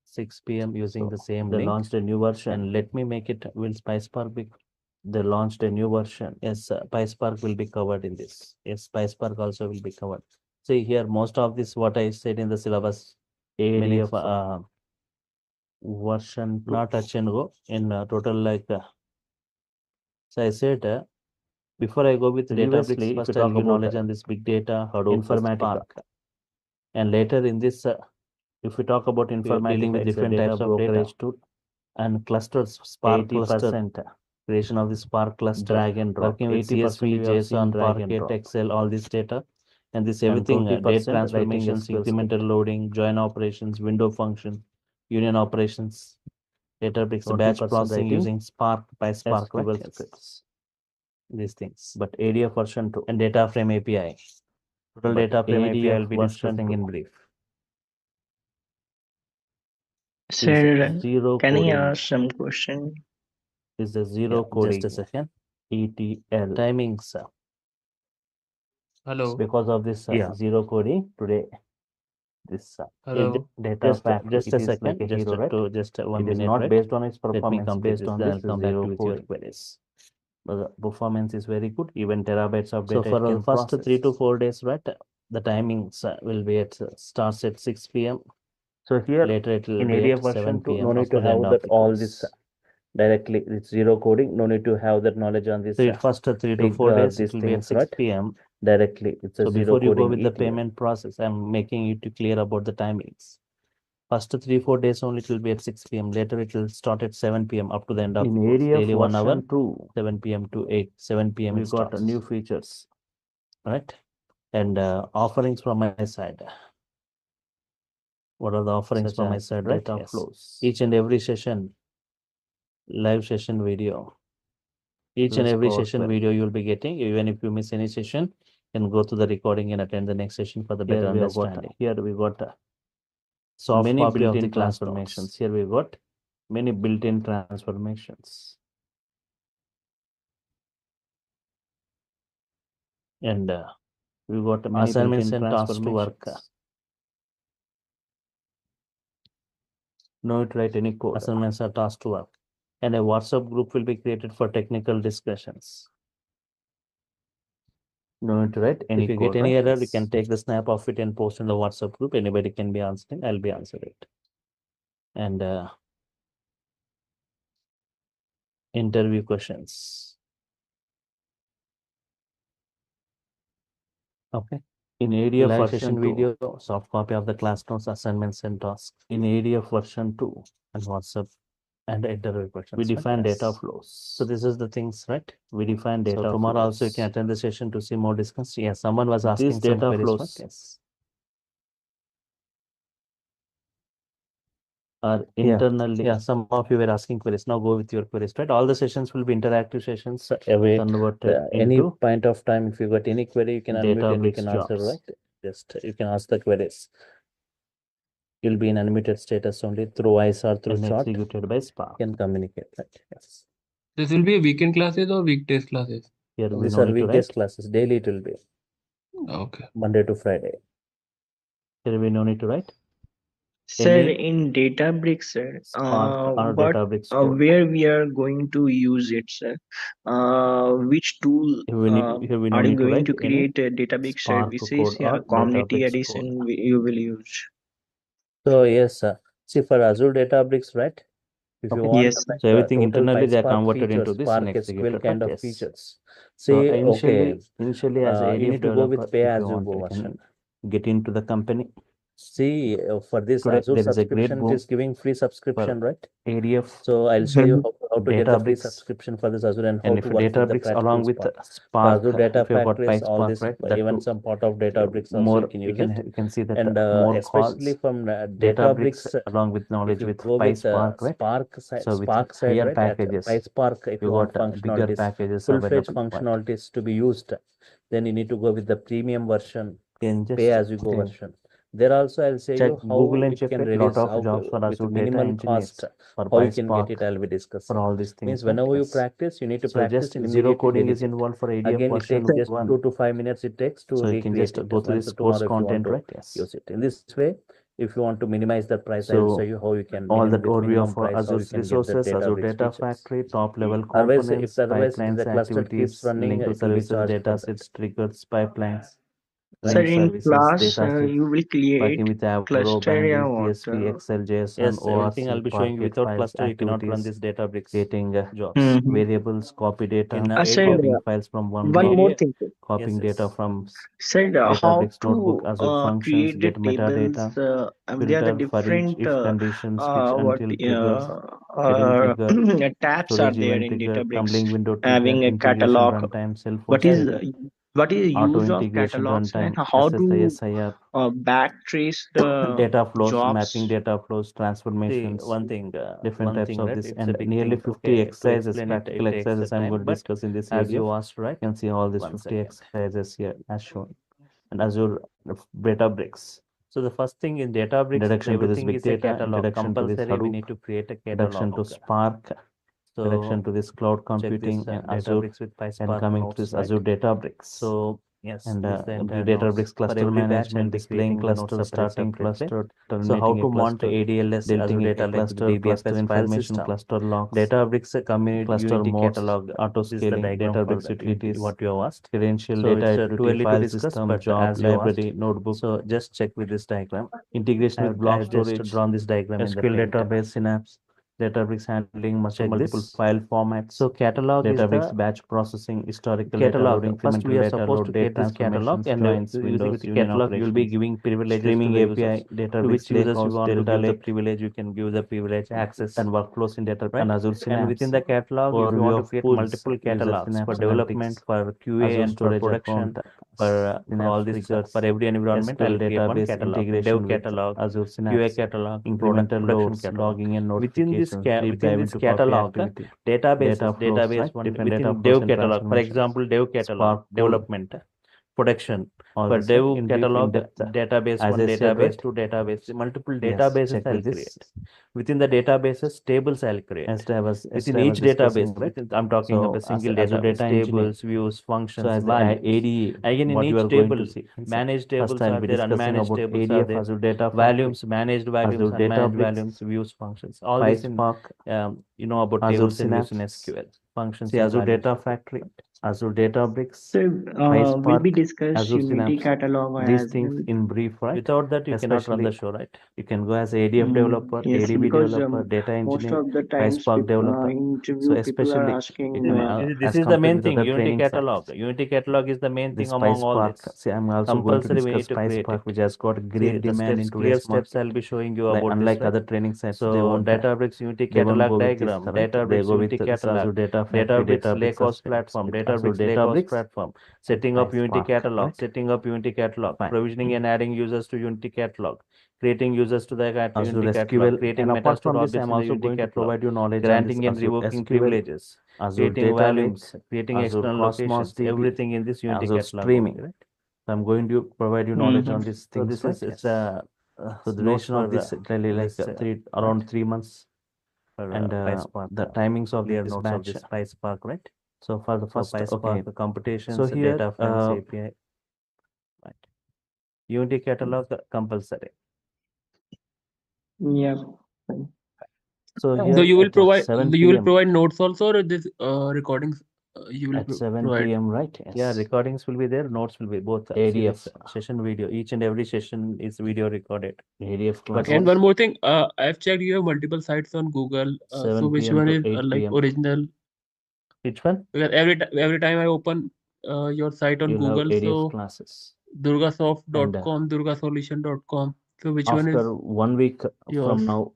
6 p.m. using the same they link. Launched a new version. And let me make it, will PySpark be? They launched a new version. Yes, PySpark will be covered in this. Yes, PySpark also will be covered. See here, most of this, what I said in the syllabus, ADF version not touch and go in total like. So I said, before I go with Databricks, first I'll give knowledge on this big data, Hadoop, Informatica. And later in this, if we talk about Informatica, dealing with different types of data tool and clusters, Spark 80% cluster, creation of the Spark cluster, drag and drop, working with CSV, JSON, Parquet, Excel, all this data. And this everything, data transformations, incremental loading, join operations, window function, union operations, Databricks batch processing using Spark, PySpark, scripts. These things. But ADF version 2 and data frame API. Total data frame API will be discussing in brief. Sir, can I ask some question? Is the zero coding. Just a second. ETL. Timings. Hello. Because of this zero coding today. This Hello. data factory. Just a second. Like a just hero, right? Just 1 minute. It is not right? based on its performance. Let me based on this come zero back to coding. Queries. But the performance is very good. Even terabytes of data. So for the first 3 to 4 days, right? The timings will be at starts at 6 p.m. So here later it will in be ADF at version 7 p.m. No need to have that all this directly. It's zero coding. No need to have that knowledge on this. So first 3 to 4 days it will be at 6 p.m. directly. It's a so zero before you go coding with the payment process, I'm making you to clear about the timings. First 3-4 days only it will be at 6 p.m. Later it will start at 7 p.m. up to the end of the course. Daily 1 hour, 7 p.m. to 7 p.m. We got new features, right? And offerings from my side. What are the offerings from my side, right? Data flows. Each and every session, live session video. Each and every session video you'll be getting. Even if you miss any session, you can go to the recording and attend the next session for the better understanding. Here we got soft many copy of the built-in transformations. Here we got many built-in transformations. And we got many assignments and tasks to work. No need to write any code. Assignments are tasks to work. And a WhatsApp group will be created for technical discussions. No need to write any code. If you get any error, you can take the snap of it and post in the WhatsApp group. Anybody can be answering. I'll be answering it. And interview questions. Okay. In ADF version video, soft copy of the class notes, assignments and tasks. In ADF version 2 and WhatsApp and interview questions. We define data flows. So this is the things, right? We define data flows. Tomorrow also you can attend the session to see more discuss. Yeah, someone was asking these data some queries, flows. Yes. Or internally. Yeah, some of you were asking queries. Now go with your queries, right? All the sessions will be interactive sessions. So any point of time, if you got any query, you can unmute and you can answer, right? Just you can ask the queries. You'll be in unmuted status only through voice or through chat. Executed by Spark. Can communicate, right? Yes. This will be weekend classes or weekdays classes? Here these are weekdays classes. Daily it will be. Okay. Monday to Friday. Here we no need to write. Sir, in Databricks, sir, where we are going to use it, sir? Which tool are you going to create Databricks services? Yeah, community edition you will use. So yes, see for Azure Databricks, right? If you want to so everything internally they are converted features, into this Spark SQL kind of features. See, initially as ADF you need to go with pay as you go version. Get into the company. See, for this Azure there is a great subscription, it is giving free subscription, right? ADF. So I'll show you how to get the free subscription for this Azure and how to work with the practical along with Spark, Azure Data Factories, all this, right? Even some part of Databricks also more you can use it. You can see that And more especially from Databricks along with knowledge with go with Spark, right? So with Spark side, right? Packages, Spark, if you want functionalities, packages, full-fledged functionalities to be used, then you need to go with the premium version, pay as you go version. There also I'll say you how Google and you can reduce with minimal cost, how you can get it. I'll be discussing for all these things. Means whenever you practice, you need to practice. Just zero coding is involved for ADF again. It version takes just 2 to 5 minutes. It takes to you can just go through this course content, right? Yes. Use it in this way. If you want to minimize the price, I'll show you how you can all that overview of Azure resources, Azure Data Factory, top level components, pipelines, activities, link to services, data sets, triggers, pipelines. Sir, in class, you will create with cluster PSP, Excel, JSON, yes, everything I'll be showing you. Without cluster, you cannot run this Databricks creating jobs. variables, copy data, copying files from one more thing. copying data from Sir, how to functions, create the get tables? metadata, They are the filter for different each if conditions, switch what until triggers, tabs are there in trigger, Databricks, tumbling window trigger, having a integration catalog. runtime, self What is auto use of integration catalogs and runtime, how to SIR, backtrace the data flows, jobs? mapping data flows, transformations. One thing, different types of this, and nearly 50 exercises, practical exercises I'm going to discuss in this as video. you asked, right? You can see all these 50 exercises here as shown. And Azure Databricks. So the first thing in Databricks, introduction to this big data, introduction to this Hadoop, we need to create a catalog. introduction to Spark, introduction to this cloud computing and Azure, with and coming to this Azure Databricks. So yes, and Databricks cluster management, displaying cluster, starting cluster, so how to mount ADLS, Azure Data Lake, cluster, cluster information, cluster logs, Databricks community cluster Unity modes, catalog, auto scaling, Databricks utilities, what you have asked, credential, so data it's too early file to discuss, system, but job, as you library, asked, notebook. So just check with this diagram. Integration with block storage, just drawn this diagram SQL in the database, Synapse, Databricks handling multiple file formats. So catalog Databricks is the batch processing, historical catalog. data, First, we are data, supposed to get this catalog, and joins, using Windows, with the catalog, you'll be giving privileges streaming to the API, users. Databricks, To which users Lakehouse, you want Delta to give the Lake, privilege, you can give the privilege access and workflows in data, right? and Azure Synapse. And within the catalog, if you want to create multiple catalogs for development, for QA, Azure and for production, for all this, for every environment, SQL I'll create one catalog, integration dev catalog, Azure QA Synapse, catalog, incremental production loads, catalog. logging and Within this notifications, catalog, database right? one Different within data dev flows and catalog. For example, dev catalog, Spark, development, production. all For this, dev in brief, catalog, in depth. database As one, I said, database right? two, database, multiple Yes, databases check I'll with this. create. Within the databases, tables I'll create. Within each database, right? I'm talking about a single database, tables, views, functions, so as values. ADE, Again, in what you each are going table, to see. managed tables First, I'll are be there, discussing unmanaged about tables ADF, are there, Azure Data volumes, managed values, Azure unmanaged Databricks, volumes, views, functions. All this in, Spark, you know about Azure tables and views in Synapse, SQL. Functions see and Azure values. Data Factory, Azure Databricks, So will be Spark, discussed Azure Unity Synapse. catalog These as things well. in brief, right? Without that, you cannot run the show, right? You can go as ADF developer, Yes, ADB because developer, data most engineer, of the times Spark developer. in So interview people are especially, asking this is the main thing. Unity catalog. Unity catalog is the main thing among all this. See, I'm also Compulsory going to we need discuss to create Spark, it. which has got great demand in Clear today's steps market. I'll be showing you Like, about unlike this, right? other training sites, So they won't Databricks Unity they won't catalog go with diagram, this, right? They Databricks go with Unity catalog, Azure Data Factory, Databricks Lakehouse Azure platform, Azure Databricks Lakehouse Databricks, platform, setting up Unity Spark, catalog, right? setting up Unity catalog, Fine. provisioning and adding users to Unity catalog, creating users to the Azure Unity SQL, catalog, creating and apart from this, metastore I'm objects in the also Unity going to catalog, provide you knowledge granting on and this Azure revoking SQL, privileges, Azure creating Data values, Lake, creating Azure external Cosmos locations, DB, everything in this Unity Azure catalog streaming. only, right? So I'm going to provide you knowledge on these So things. this is Right? it's So the duration of this really like around 3 months, and the timings of clear this notes of batch. this PySpark, right? So for the first, okay. The computations, So here, data frames API, right? Unity catalog compulsory. Yeah. So So here you will at provide 7 you will p.m. provide notes also, or this recordings you will at 7 provide. p.m. right? Yes. Yeah, recordings will be there, notes will be both. See ADF. this session video, each and every session is video recorded. ADF But classes. And one more thing, I've checked you have multiple sites on Google. 7 So which p.m. one to is 8 like p.m. original? Which one? Because every time I open your site on You'll have Google, ADF so classes. durgasoft.com, durgasolution.com. So which one is After 1 week yours? from now,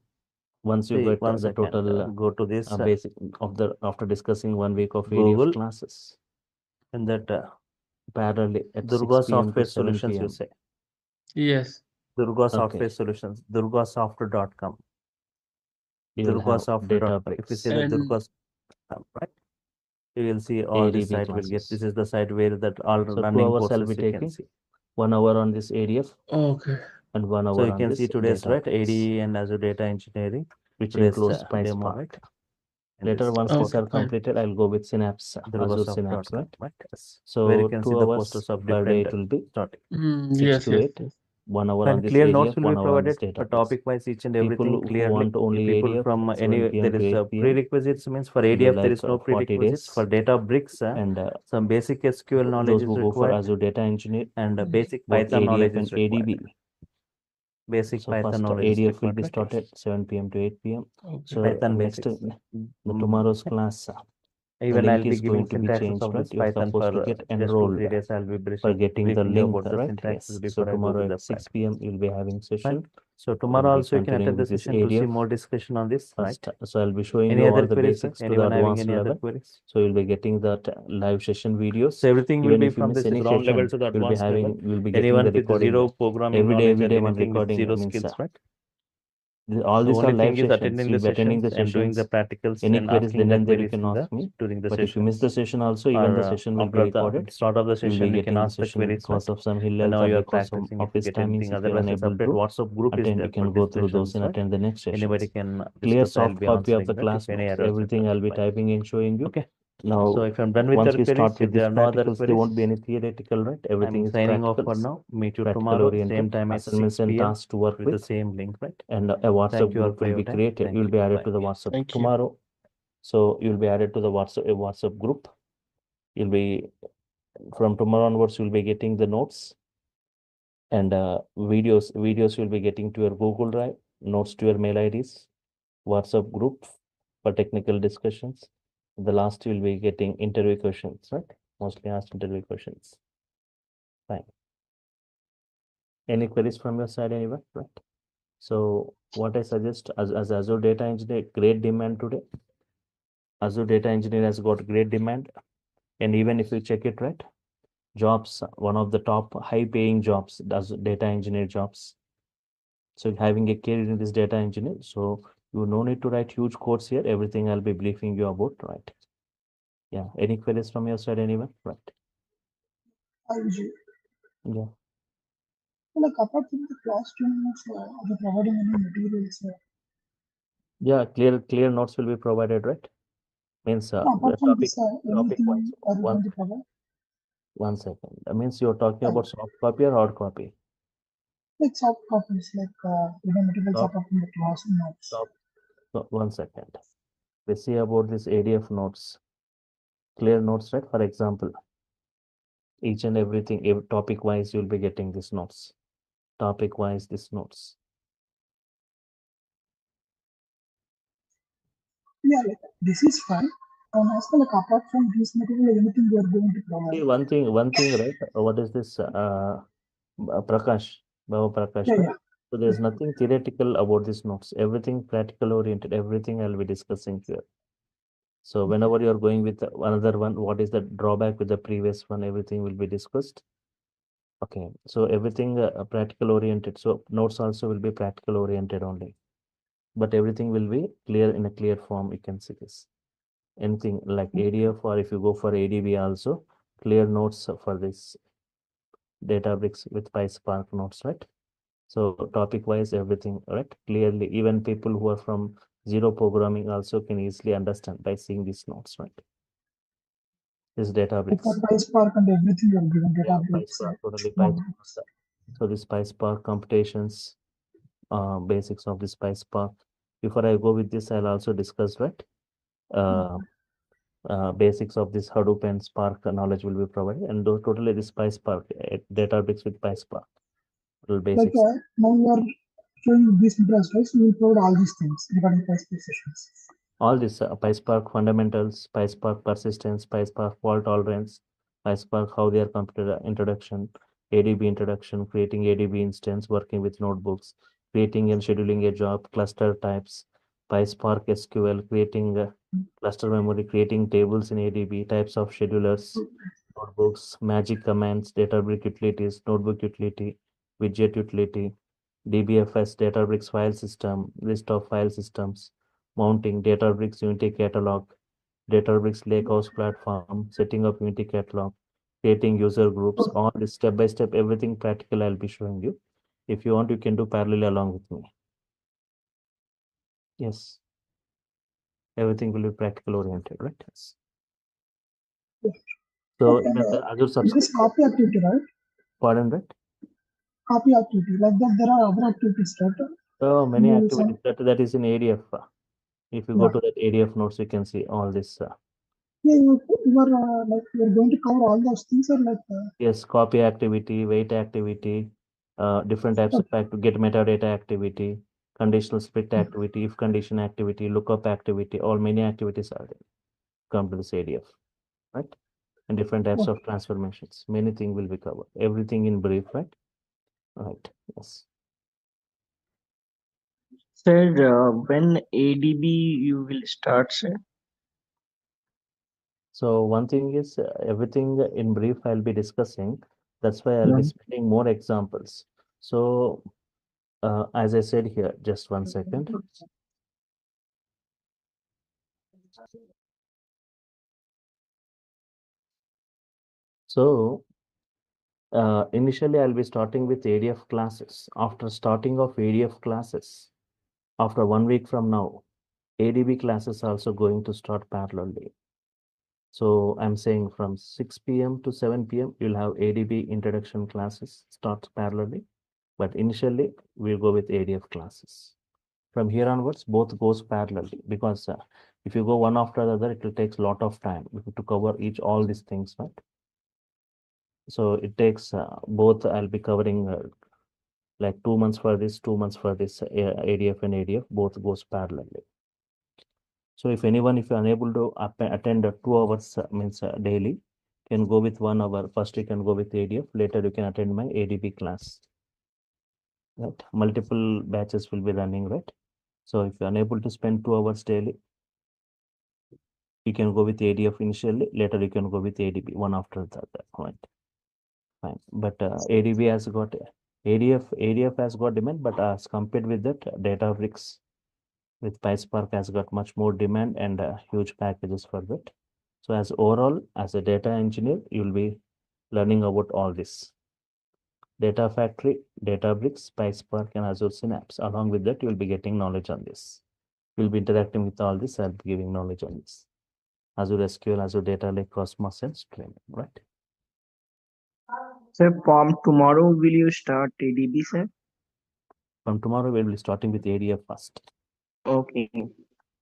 once you See, get one the second, total go to this basic of the after discussing 1 week of Google, ADF classes, and that parallelly at Durga 6 p.m. Software to 7 Solutions, you p.m. say. Yes. Durga Okay. Software Solutions, durgasoftware.com. You will have Durgasoftware.com. If you see the And Durga, right, you will see all this ADB site will get. classes. This is the site where that all So 2 running hours I'll courses be you can taking. see. 1 hour on this ADF okay. and 1 hour So you on can this see today's data right bricks, ADE and Azure Data Engineering, which today's includes demo, PySpark. right? And Later, this once Okay, these are fine. completed, I'll go with Synapse, Azure Synapse, durgasoft.com, right? right? Yes. So Where you can 2 see the hours posters of per day different it will be starting. 6 Yes, to yes, 8, yes. 1 hour on And this clear notes ADF, will 1 be hour on this provided for database. topic wise each and People everything who clearly. want only People ADF from 7 any p.m. there to is 8 a p.m. prerequisites means for will be ADF there like is no 40 prerequisites. days. For data bricks And some basic SQL knowledge those is who go for required Azure Data Engineer, and basic both Python knowledge ADF and is required. ADB. Basic So Python first knowledge is ADF will required, be right? started 7 p.m. to 8 p.m. Okay. So Python next basics. the tomorrow's class, the Even link I'll be is giving going to be syntaxes changed, of right? this You're Python supposed for to get just enrolled 2-3 days. I'll be for getting the briefing you link, about the right? syntaxes Yes. before So I go tomorrow with the at 6 Python. p.m. you'll be having session. Right. So tomorrow We'll be also you can attend continuing the with this session to see ADF. more discussion on this. Right. First, so I'll be showing Any you other all the queries, sir? basics to the Anyone having advanced any other level. queries? So you'll be getting that live session videos. So everything will Even be if you from miss this any ground level session, to the you'll be advanced level. having, you'll be getting Anyone the with recording zero programming every knowledge day and one anything with recording zero means skills, right? all So these are only live thing is sessions. attending You'll the be attending sessions the and doing sessions. the practicals Any and queries asking the then you queries can in ask me. during the But sessions. if you miss the session also, even the session will be After the recorded. start of the You'll session, be you can getting the ask the session queries. because Right? of some And hillels now or you are because of practicing if you office get timings. anything. If you're Otherwise, a unable separate to WhatsApp group is attend, there you for can go through those discussions, and right? attend the next Anybody sessions. can Clear discuss. I'll soft be copy of answering the that class if any notes. errors. Everything I'll be typing and showing you. Okay. Now, So if I'm done with once the we queries, start if with there these are no other practicals, there queries, won't be any theoretical, right? Everything I'm is signing off for practicals. now. Meet you Practical tomorrow, oriented same time at 6 assignments and p.m. tasks to work with the with. same link, right? And a WhatsApp Thank you all group for will your be time. created. Thank You'll you. be added Bye. to the WhatsApp Thank you. tomorrow. So you'll be added to the WhatsApp group. You'll be from tomorrow onwards. You'll be getting the notes and videos. You'll be getting to your Google Drive. Notes to your mail IDs. WhatsApp group for technical discussions. The last you'll be getting interview questions, right? Mostly asked interview questions. Fine. Any queries from your side, anyone? Right. So what I suggest as Azure Data Engineer, great demand today. Azure Data Engineer has got great demand. And even if you check it, right, jobs, one of the top high paying jobs, does data engineer jobs. So having a career in this data engineer, so you no need to write huge codes here. Everything I'll be briefing you about, right? Yeah. Any queries from your side, anyone? Right. Yeah. Like apart from the class trainings, are you providing any materials? Yeah, clear notes will be provided, right? Means Apart from this, anything wise. are you going to provide? One second. That means you're talking about soft copy or hard copy? Like soft copies, like materials apart from the class notes. So 1 second. We see about this ADF notes. Clear notes, right? For example, each and everything, topic wise, you'll be getting these notes. Topic wise, these notes. Yeah, like this is fine. And as well, like apart from this material, anything you are going to provide? See, one thing, right? What is this? Prakash, Baba Prakash, Yeah, right? yeah. So there's nothing theoretical about these notes. Everything practical oriented. Everything I'll be discussing here. So whenever you're going with another one, what is the drawback with the previous one? Everything will be discussed. Okay, so everything practical oriented. So notes also will be practical oriented only, but everything will be clear in a clear form. You can see this. Anything like ADF, or if you go for ADB also, clear notes for this Databricks with PySpark notes, right? So topic wise, everything, right? Clearly, even people who are from zero programming also can easily understand by seeing these notes, right? This Databricks. For PySpark and everything you are given Databricks. PySpark, totally PySpark. So this PySpark computations, basics of this PySpark. Before I go with this, I'll also discuss, right? Basics of this Hadoop and Spark knowledge will be provided, and those totally this PySpark, Databricks with PySpark. Basics. Like now you are showing this interest, right? So you will provide all these things regarding PySpark sessions. All this PySpark fundamentals, PySpark persistence, PySpark fault tolerance, PySpark how they are computed introduction, ADB introduction, creating ADB instance, working with notebooks, creating and scheduling a job, cluster types, PySpark SQL, creating cluster memory, creating tables in ADB, types of schedulers, notebooks, magic commands, Databricks utilities, notebook utility, widget utility, DBFS, Databricks file system, list of file systems, mounting, Databricks Unity catalog, Databricks Lakehouse platform, setting up Unity catalog, creating user groups, all this step by step, everything practical I'll be showing you. If you want, you can do parallel along with me. Yes. Everything will be practical oriented, right? Yes. So Azure subscription. This copy activity, right? Pardon that? Copy activity, like that there are other activities, right? Oh, many activities. That is in ADF. If you go to that ADF notes, you can see all this. Yeah, you are like you are going to cover all those things, or like yes, copy activity, wait activity, different types of get metadata activity, conditional split activity, if condition activity, lookup activity, all many activities are there. Come to this ADF, right? And different types of transformations. Many things will be covered. Everything in brief, right? Right. Yes. Sir, when ADB you will start, sir? So one thing is everything in brief I'll be discussing. That's why I'll be spending more examples. So as I said here, just 1 second. So initially I'll be starting with ADF classes. After starting of ADF classes, after 1 week from now, ADB classes are also going to start parallelly. So I'm saying from 6 p.m. to 7 p.m. you'll have ADB introduction classes start parallelly, but initially we'll go with ADF classes. From here onwards, both goes parallelly, because if you go one after the other, it will take a lot of time to cover all these things, right? So it takes both. I'll be covering like 2 months for this, 2 months for this ADF and ADF, both goes parallelly. So if anyone, if you're unable to attend 2 hours means daily, can go with 1 hour. First you can go with ADF, later you can attend my ADB class. Right? Multiple batches will be running, right? So if you're unable to spend 2 hours daily, you can go with ADF initially, later you can go with ADB, one after the other, right? Fine. But ADB has got ADF has got demand, but as compared with that, Databricks with PySpark has got much more demand and huge packages for that. So as overall, as a data engineer, you'll be learning about all this. Data Factory, Databricks, PySpark, and Azure Synapse. Along with that, you'll be getting knowledge on this. You'll be interacting with all this. I'll be giving knowledge on this. Azure SQL, Azure Data Lake, Cosmos, and Streaming, right? Sir, from tomorrow will you start ADB, sir? From tomorrow, we'll be starting with ADF first. Okay.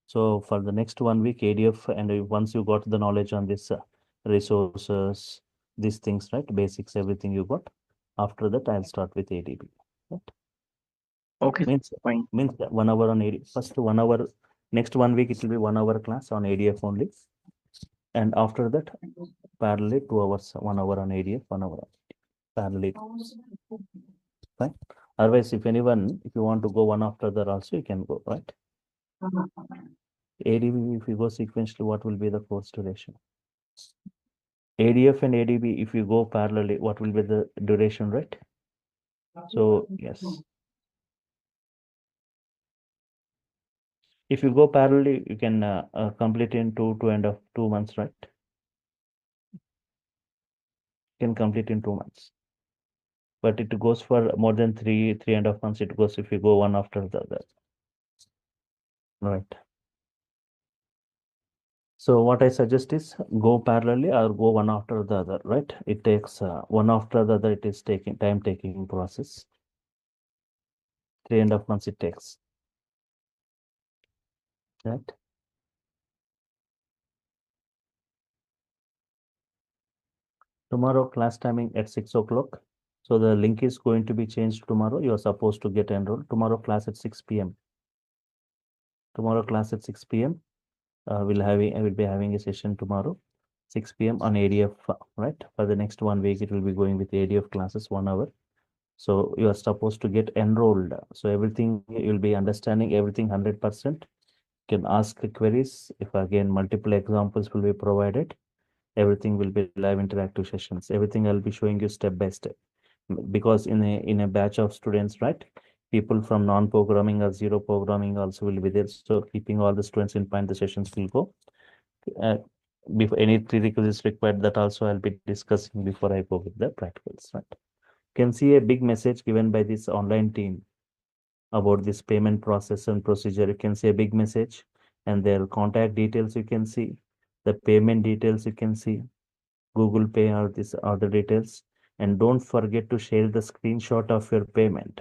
So for the next 1 week, ADF, and once you got the knowledge on this resources, these things, right? Basics, everything you got. After that, I'll start with ADB. Right? Okay. Means 1 hour on ADF. First 1 hour. Next 1 week, it will be 1 hour class on ADF only. And after that, parallel 2 hours, 1 hour on ADF, 1 hour on parallel. Fine. Otherwise, if you want to go one after that also, you can go, right? ADB, if you go sequentially, what will be the course duration? ADF and ADB, if you go parallelly, what will be the duration, right? So, yes. If you go parallelly, you can complete in 2 months, right? You can complete in 2 months. But it goes for more than 3.5 months. It goes if you go one after the other. Right. So what I suggest is go parallelly or go one after the other, right? It takes one after the other. It is time taking process. 3.5 months it takes. Right. Tomorrow class timing at 6 o'clock. So the link is going to be changed tomorrow. You are supposed to get enrolled. Tomorrow class at 6 p.m. Tomorrow class at 6 p.m. I will be having a session tomorrow, 6 p.m. on ADF, right? For the next 1 week, it will be going with ADF classes 1 hour. So you are supposed to get enrolled. So everything you'll be understanding everything 100%. You can ask queries. If again multiple examples will be provided, everything will be live interactive sessions. Everything I'll be showing you step by step. Because in a batch of students, right? People from non-programming or zero programming also will be there. So keeping all the students in mind, the sessions will go. Before any prerequisites required, that also I'll be discussing before I go with the practicals, right? You can see a big message given by this online team about this payment process and procedure. You can see a big message and their contact details. You can see the payment details. You can see Google Pay or this other details. And don't forget to share the screenshot of your payment.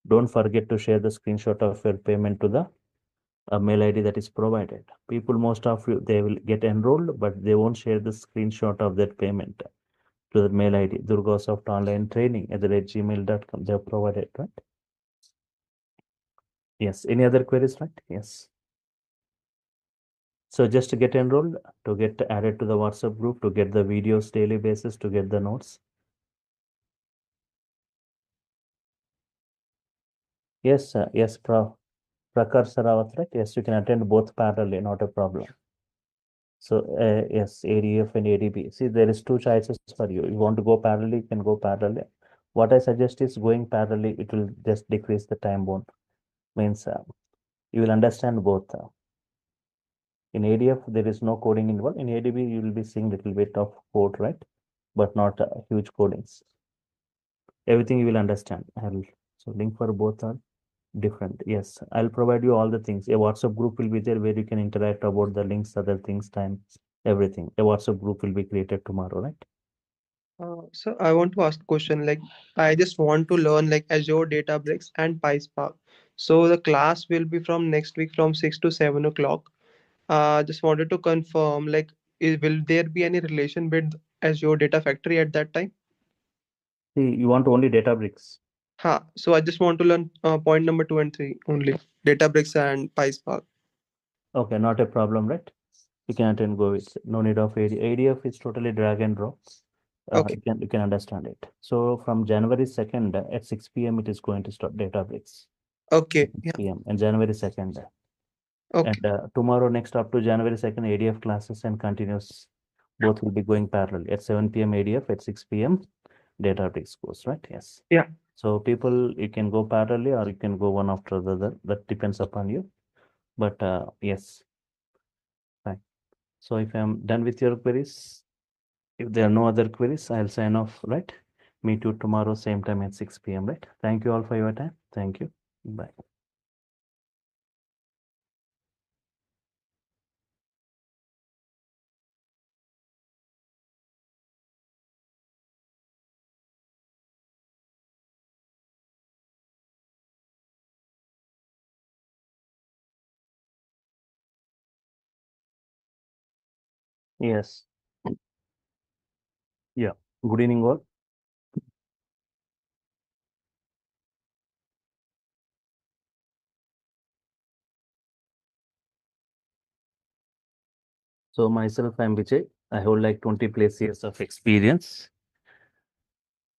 Don't forget to share the screenshot of your payment to the mail ID that is provided. People, most of you, they will get enrolled, but they won't share the screenshot of that payment to the mail ID, Durgasoft online training at gmail.com. They have provided, right? Yes. Any other queries, right? Yes. So just to get enrolled, to get added to the WhatsApp group, to get the videos daily basis, to get the notes. Yes, yes, Prakar Sarawat, right? Yes, you can attend both parallelly, not a problem. So yes, ADF and ADB. See, there is 2 choices for you. You want to go parallelly, you can go parallelly. What I suggest is going parallelly. It will just decrease the time bound. Means you will understand both. In ADF, there is no coding involved. In ADB, you will be seeing little bit of code, right? But not huge codings. Everything you will understand. So link for both are different. Yes, I'll provide you all the things. A WhatsApp group will be there where you can interact about the links, other things, time, everything. A WhatsApp group will be created tomorrow, right? So I want to ask a question. Like, I just want to learn like Azure Databricks and PySpark. So the class will be from next week from 6 to 7 o'clock. Just wanted to confirm, like, will there be any relation with Azure Data Factory at that time? See, you want only Databricks. So I just want to learn point number 2 and 3 only, Databricks and PySpark. Okay, not a problem, right? You can attend, go with no need of ADF. ADF is totally drag and drop. Okay. You can understand it. So from January 2nd at 6 p.m. it is going to start Databricks. Okay. 6 p.m. and January 2nd. Okay. And tomorrow next up to January 2nd, ADF classes and continuous both will be going parallel. At 7 p.m. ADF, at 6 p.m. Databricks course, right? Yes. Yeah. So people, you can go parallelly or you can go one after the other. That depends upon you. But yes. Fine. So if I'm done with your queries, if there are no other queries, I'll sign off, right? Meet you tomorrow, same time at 6 p.m., right? Thank you all for your time. Thank you. Bye. Yes. Yeah. Good evening, all. So myself, I'm Vijay. I hold like 20 plus years of experience,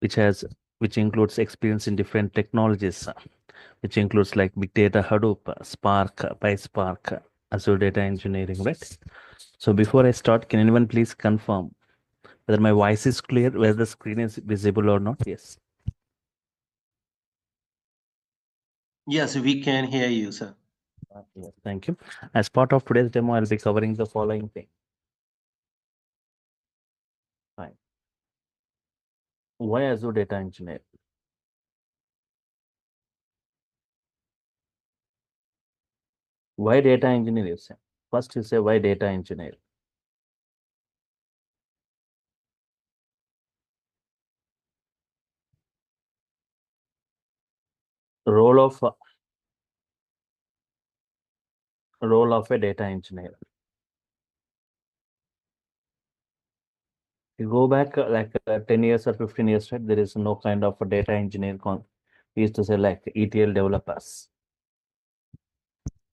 which includes experience in different technologies, which includes like big data, Hadoop, Spark, PySpark, Azure data engineering, right? So before I start, can anyone please confirm Whether my voice is clear, whether the screen is visible or not. Yes. Yes, we can hear you, sir. Yes, thank you. As part of today's demo, I'll be covering the following thing. Fine. Why Azure Data Engineer? Why data engineer you say? First you say why data engineer? Role of a data engineer. You go back like 10 years or 15 years, right? There is no kind of a data engineer. We used to say like ETL developers.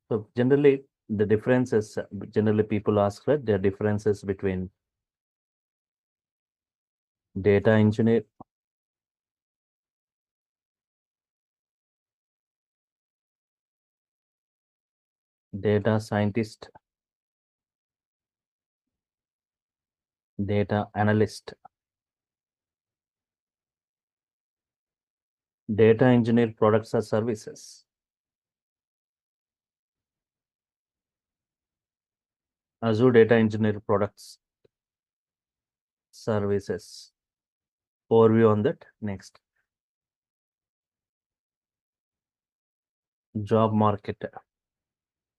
So generally, the differences, generally people ask, right? There are differences between data engineer, data scientist, data analyst. Data engineer products or services. Azure Data Engineer products, services. Overview on that next. Job market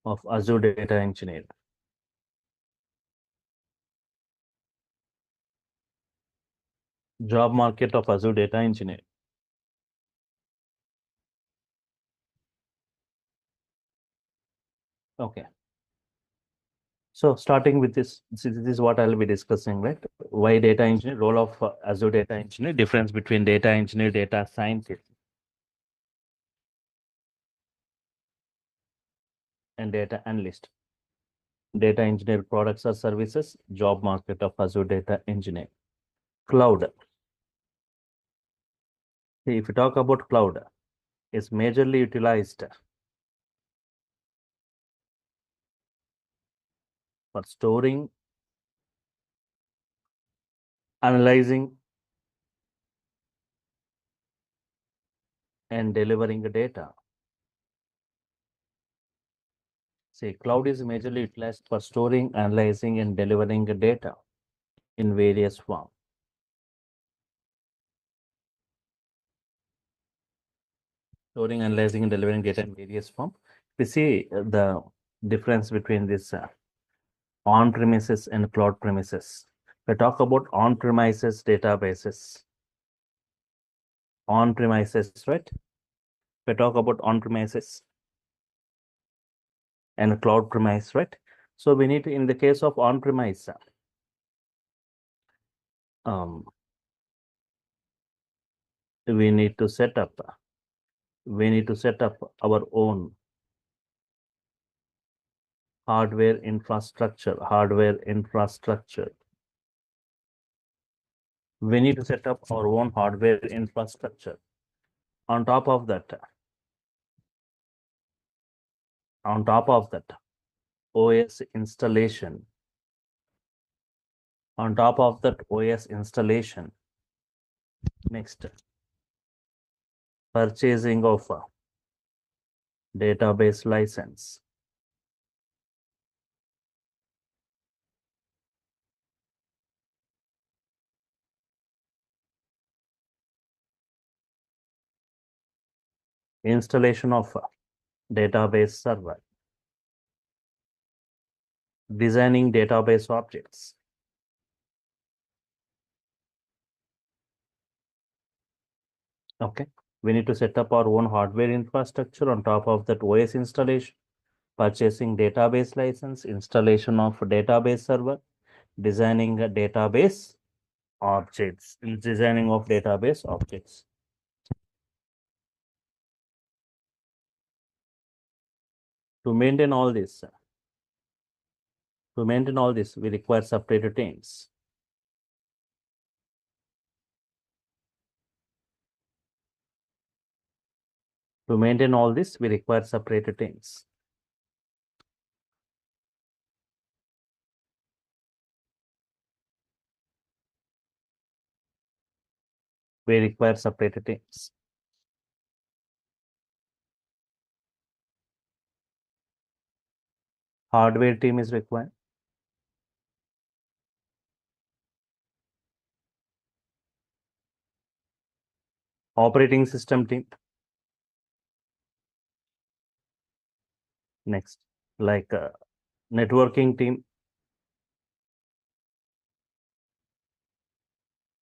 of Azure Data Engineer. Job market of Azure Data Engineer. Okay. So starting with this is what I'll be discussing, right? Why data engineer, role of Azure Data Engineer, difference between data engineer, data scientist, and data analyst. Data engineer products or services, job market of Azure Data Engineer. Cloud. See, if you talk about cloud, it's majorly utilized for storing, analyzing, and delivering the data. See, cloud is majorly utilized for storing, analyzing, and delivering the data in various forms. Storing, analyzing, and delivering data in various forms. We see the difference between this on-premises and cloud premises. We talk about on-premises databases. On-premises, right? We talk about on-premises and cloud premise, right? So we need to, in the case of on-premise, we need to set up our own hardware infrastructure. We need to set up our own hardware infrastructure. On top of that, OS installation. On top of that OS installation, next, purchasing of a database license. Installation of a database server. Designing database objects. Okay, we need to set up our own hardware infrastructure. On top of that OS installation, purchasing database license, installation of database server, designing a database objects, designing of database objects. To maintain all this, we require separate teams. To maintain all this, we require separate teams. We require separate teams. Hardware team is required. Operating system team. Next, like networking team,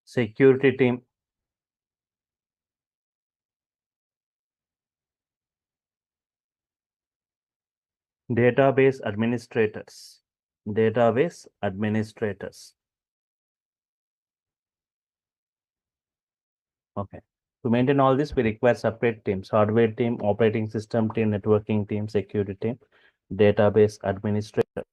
security team, database administrators, database administrators. Okay. To maintain all this, we require separate teams: hardware team, operating system team, networking team, security team, database administrator.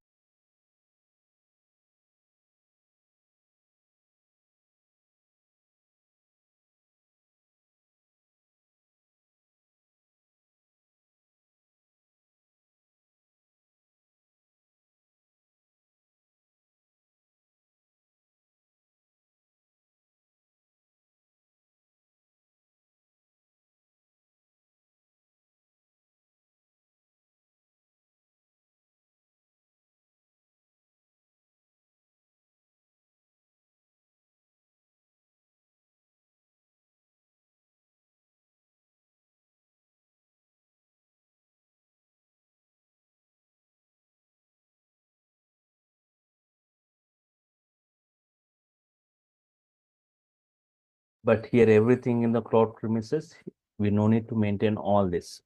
But here, everything in the cloud premises, we no need to maintain all this.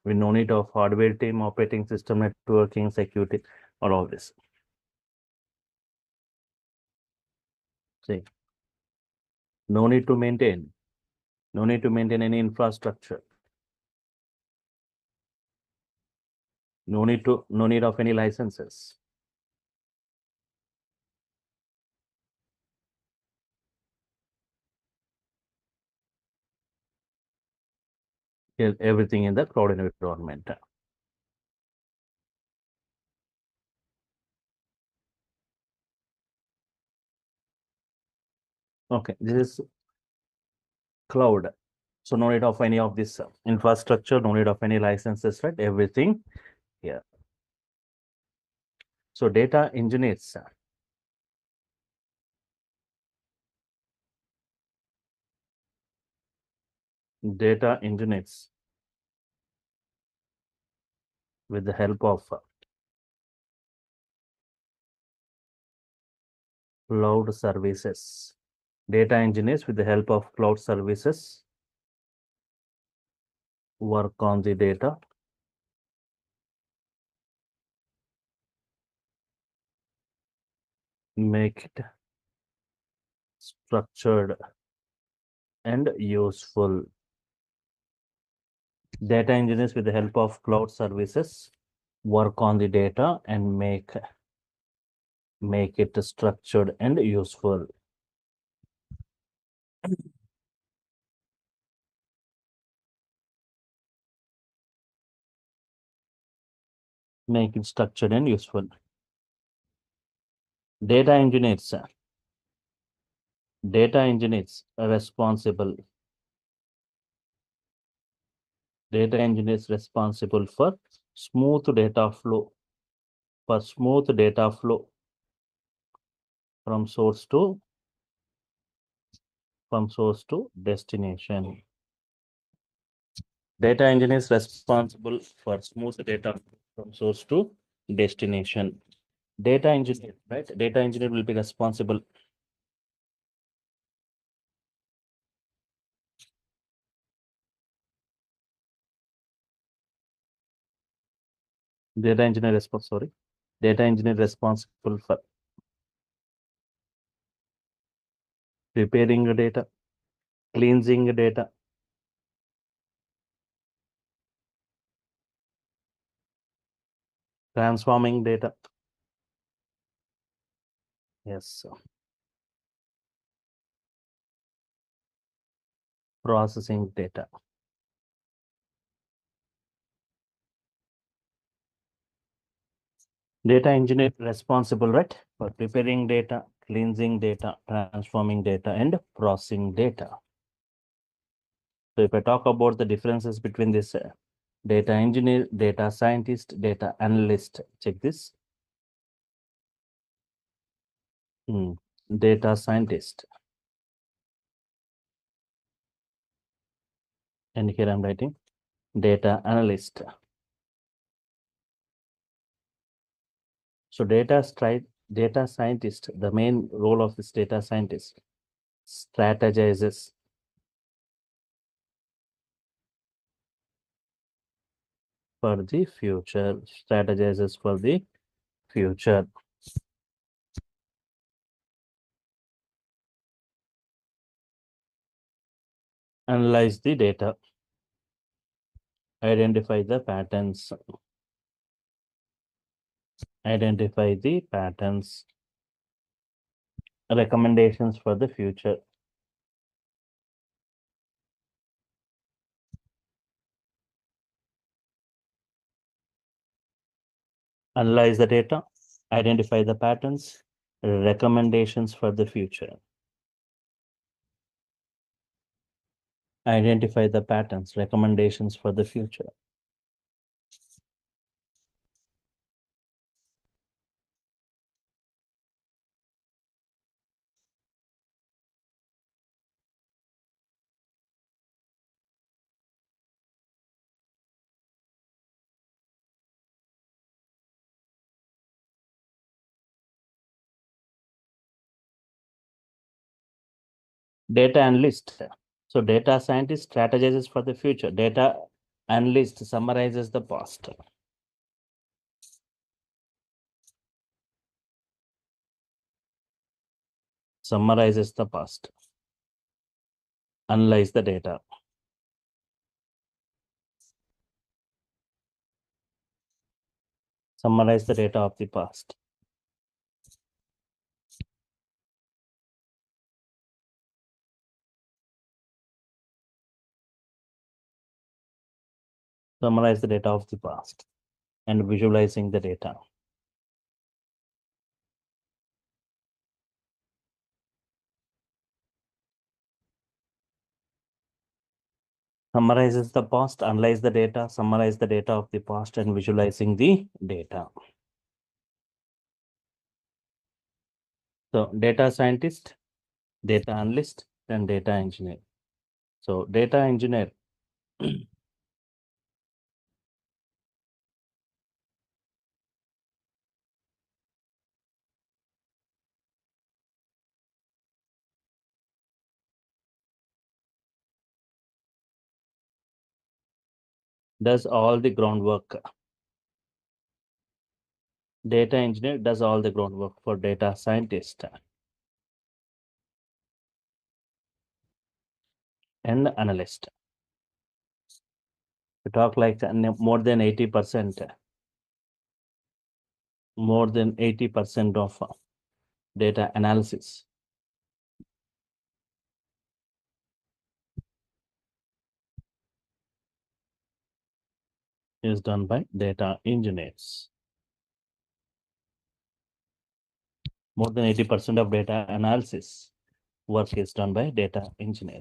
We no need of hardware team, operating system, networking, security, or all this. See, no need to maintain. No need to maintain any infrastructure. No need of any licenses. Everything in the cloud environment. Okay, this is cloud. So no need of any of this infrastructure, no need of any licenses, right? Everything here. So data engineers. Data engineers with the help of cloud services. Data engineers with the help of cloud services work on the data, make it structured and useful. Data engineers with the help of cloud services work on the data and make it structured and useful. Make it structured and useful. Data engineers are responsible. Data engineers responsible for smooth data flow. From source to destination. Data engineers responsible for smooth data from source to destination. Data engineer, right? Data engineer will be responsible. Data engineer responsible for preparing the data, cleansing the data, transforming data. Yes. Processing data. Data engineer responsible, right, for preparing data, cleansing data, transforming data, and processing data. So if I talk about the differences between this data engineer, data scientist, data analyst, check this. Data scientist. And here I'm writing data analyst. So data scientist, the main role of this data scientist strategizes for the future, analyze the data, identify the patterns, recommendations for the future. Analyze the data, identify the patterns, recommendations for the future. Identify the patterns, recommendations for the future. Data analyst. So data scientist strategizes for the future. Data analyst summarizes the past. Summarizes the past. Analyze the data. Summarize the data of the past. Summarize the data of the past and visualizing the data. Summarizes the past, analyze the data, summarize the data of the past and visualizing the data. So data scientist, data analyst, and data engineer. So data engineer does all the groundwork. Data engineer does all the groundwork for data scientist and analyst. We talk like more than 80%. More than 80% of data analysis is done by data engineers. More than 80% of data analysis work is done by data engineers.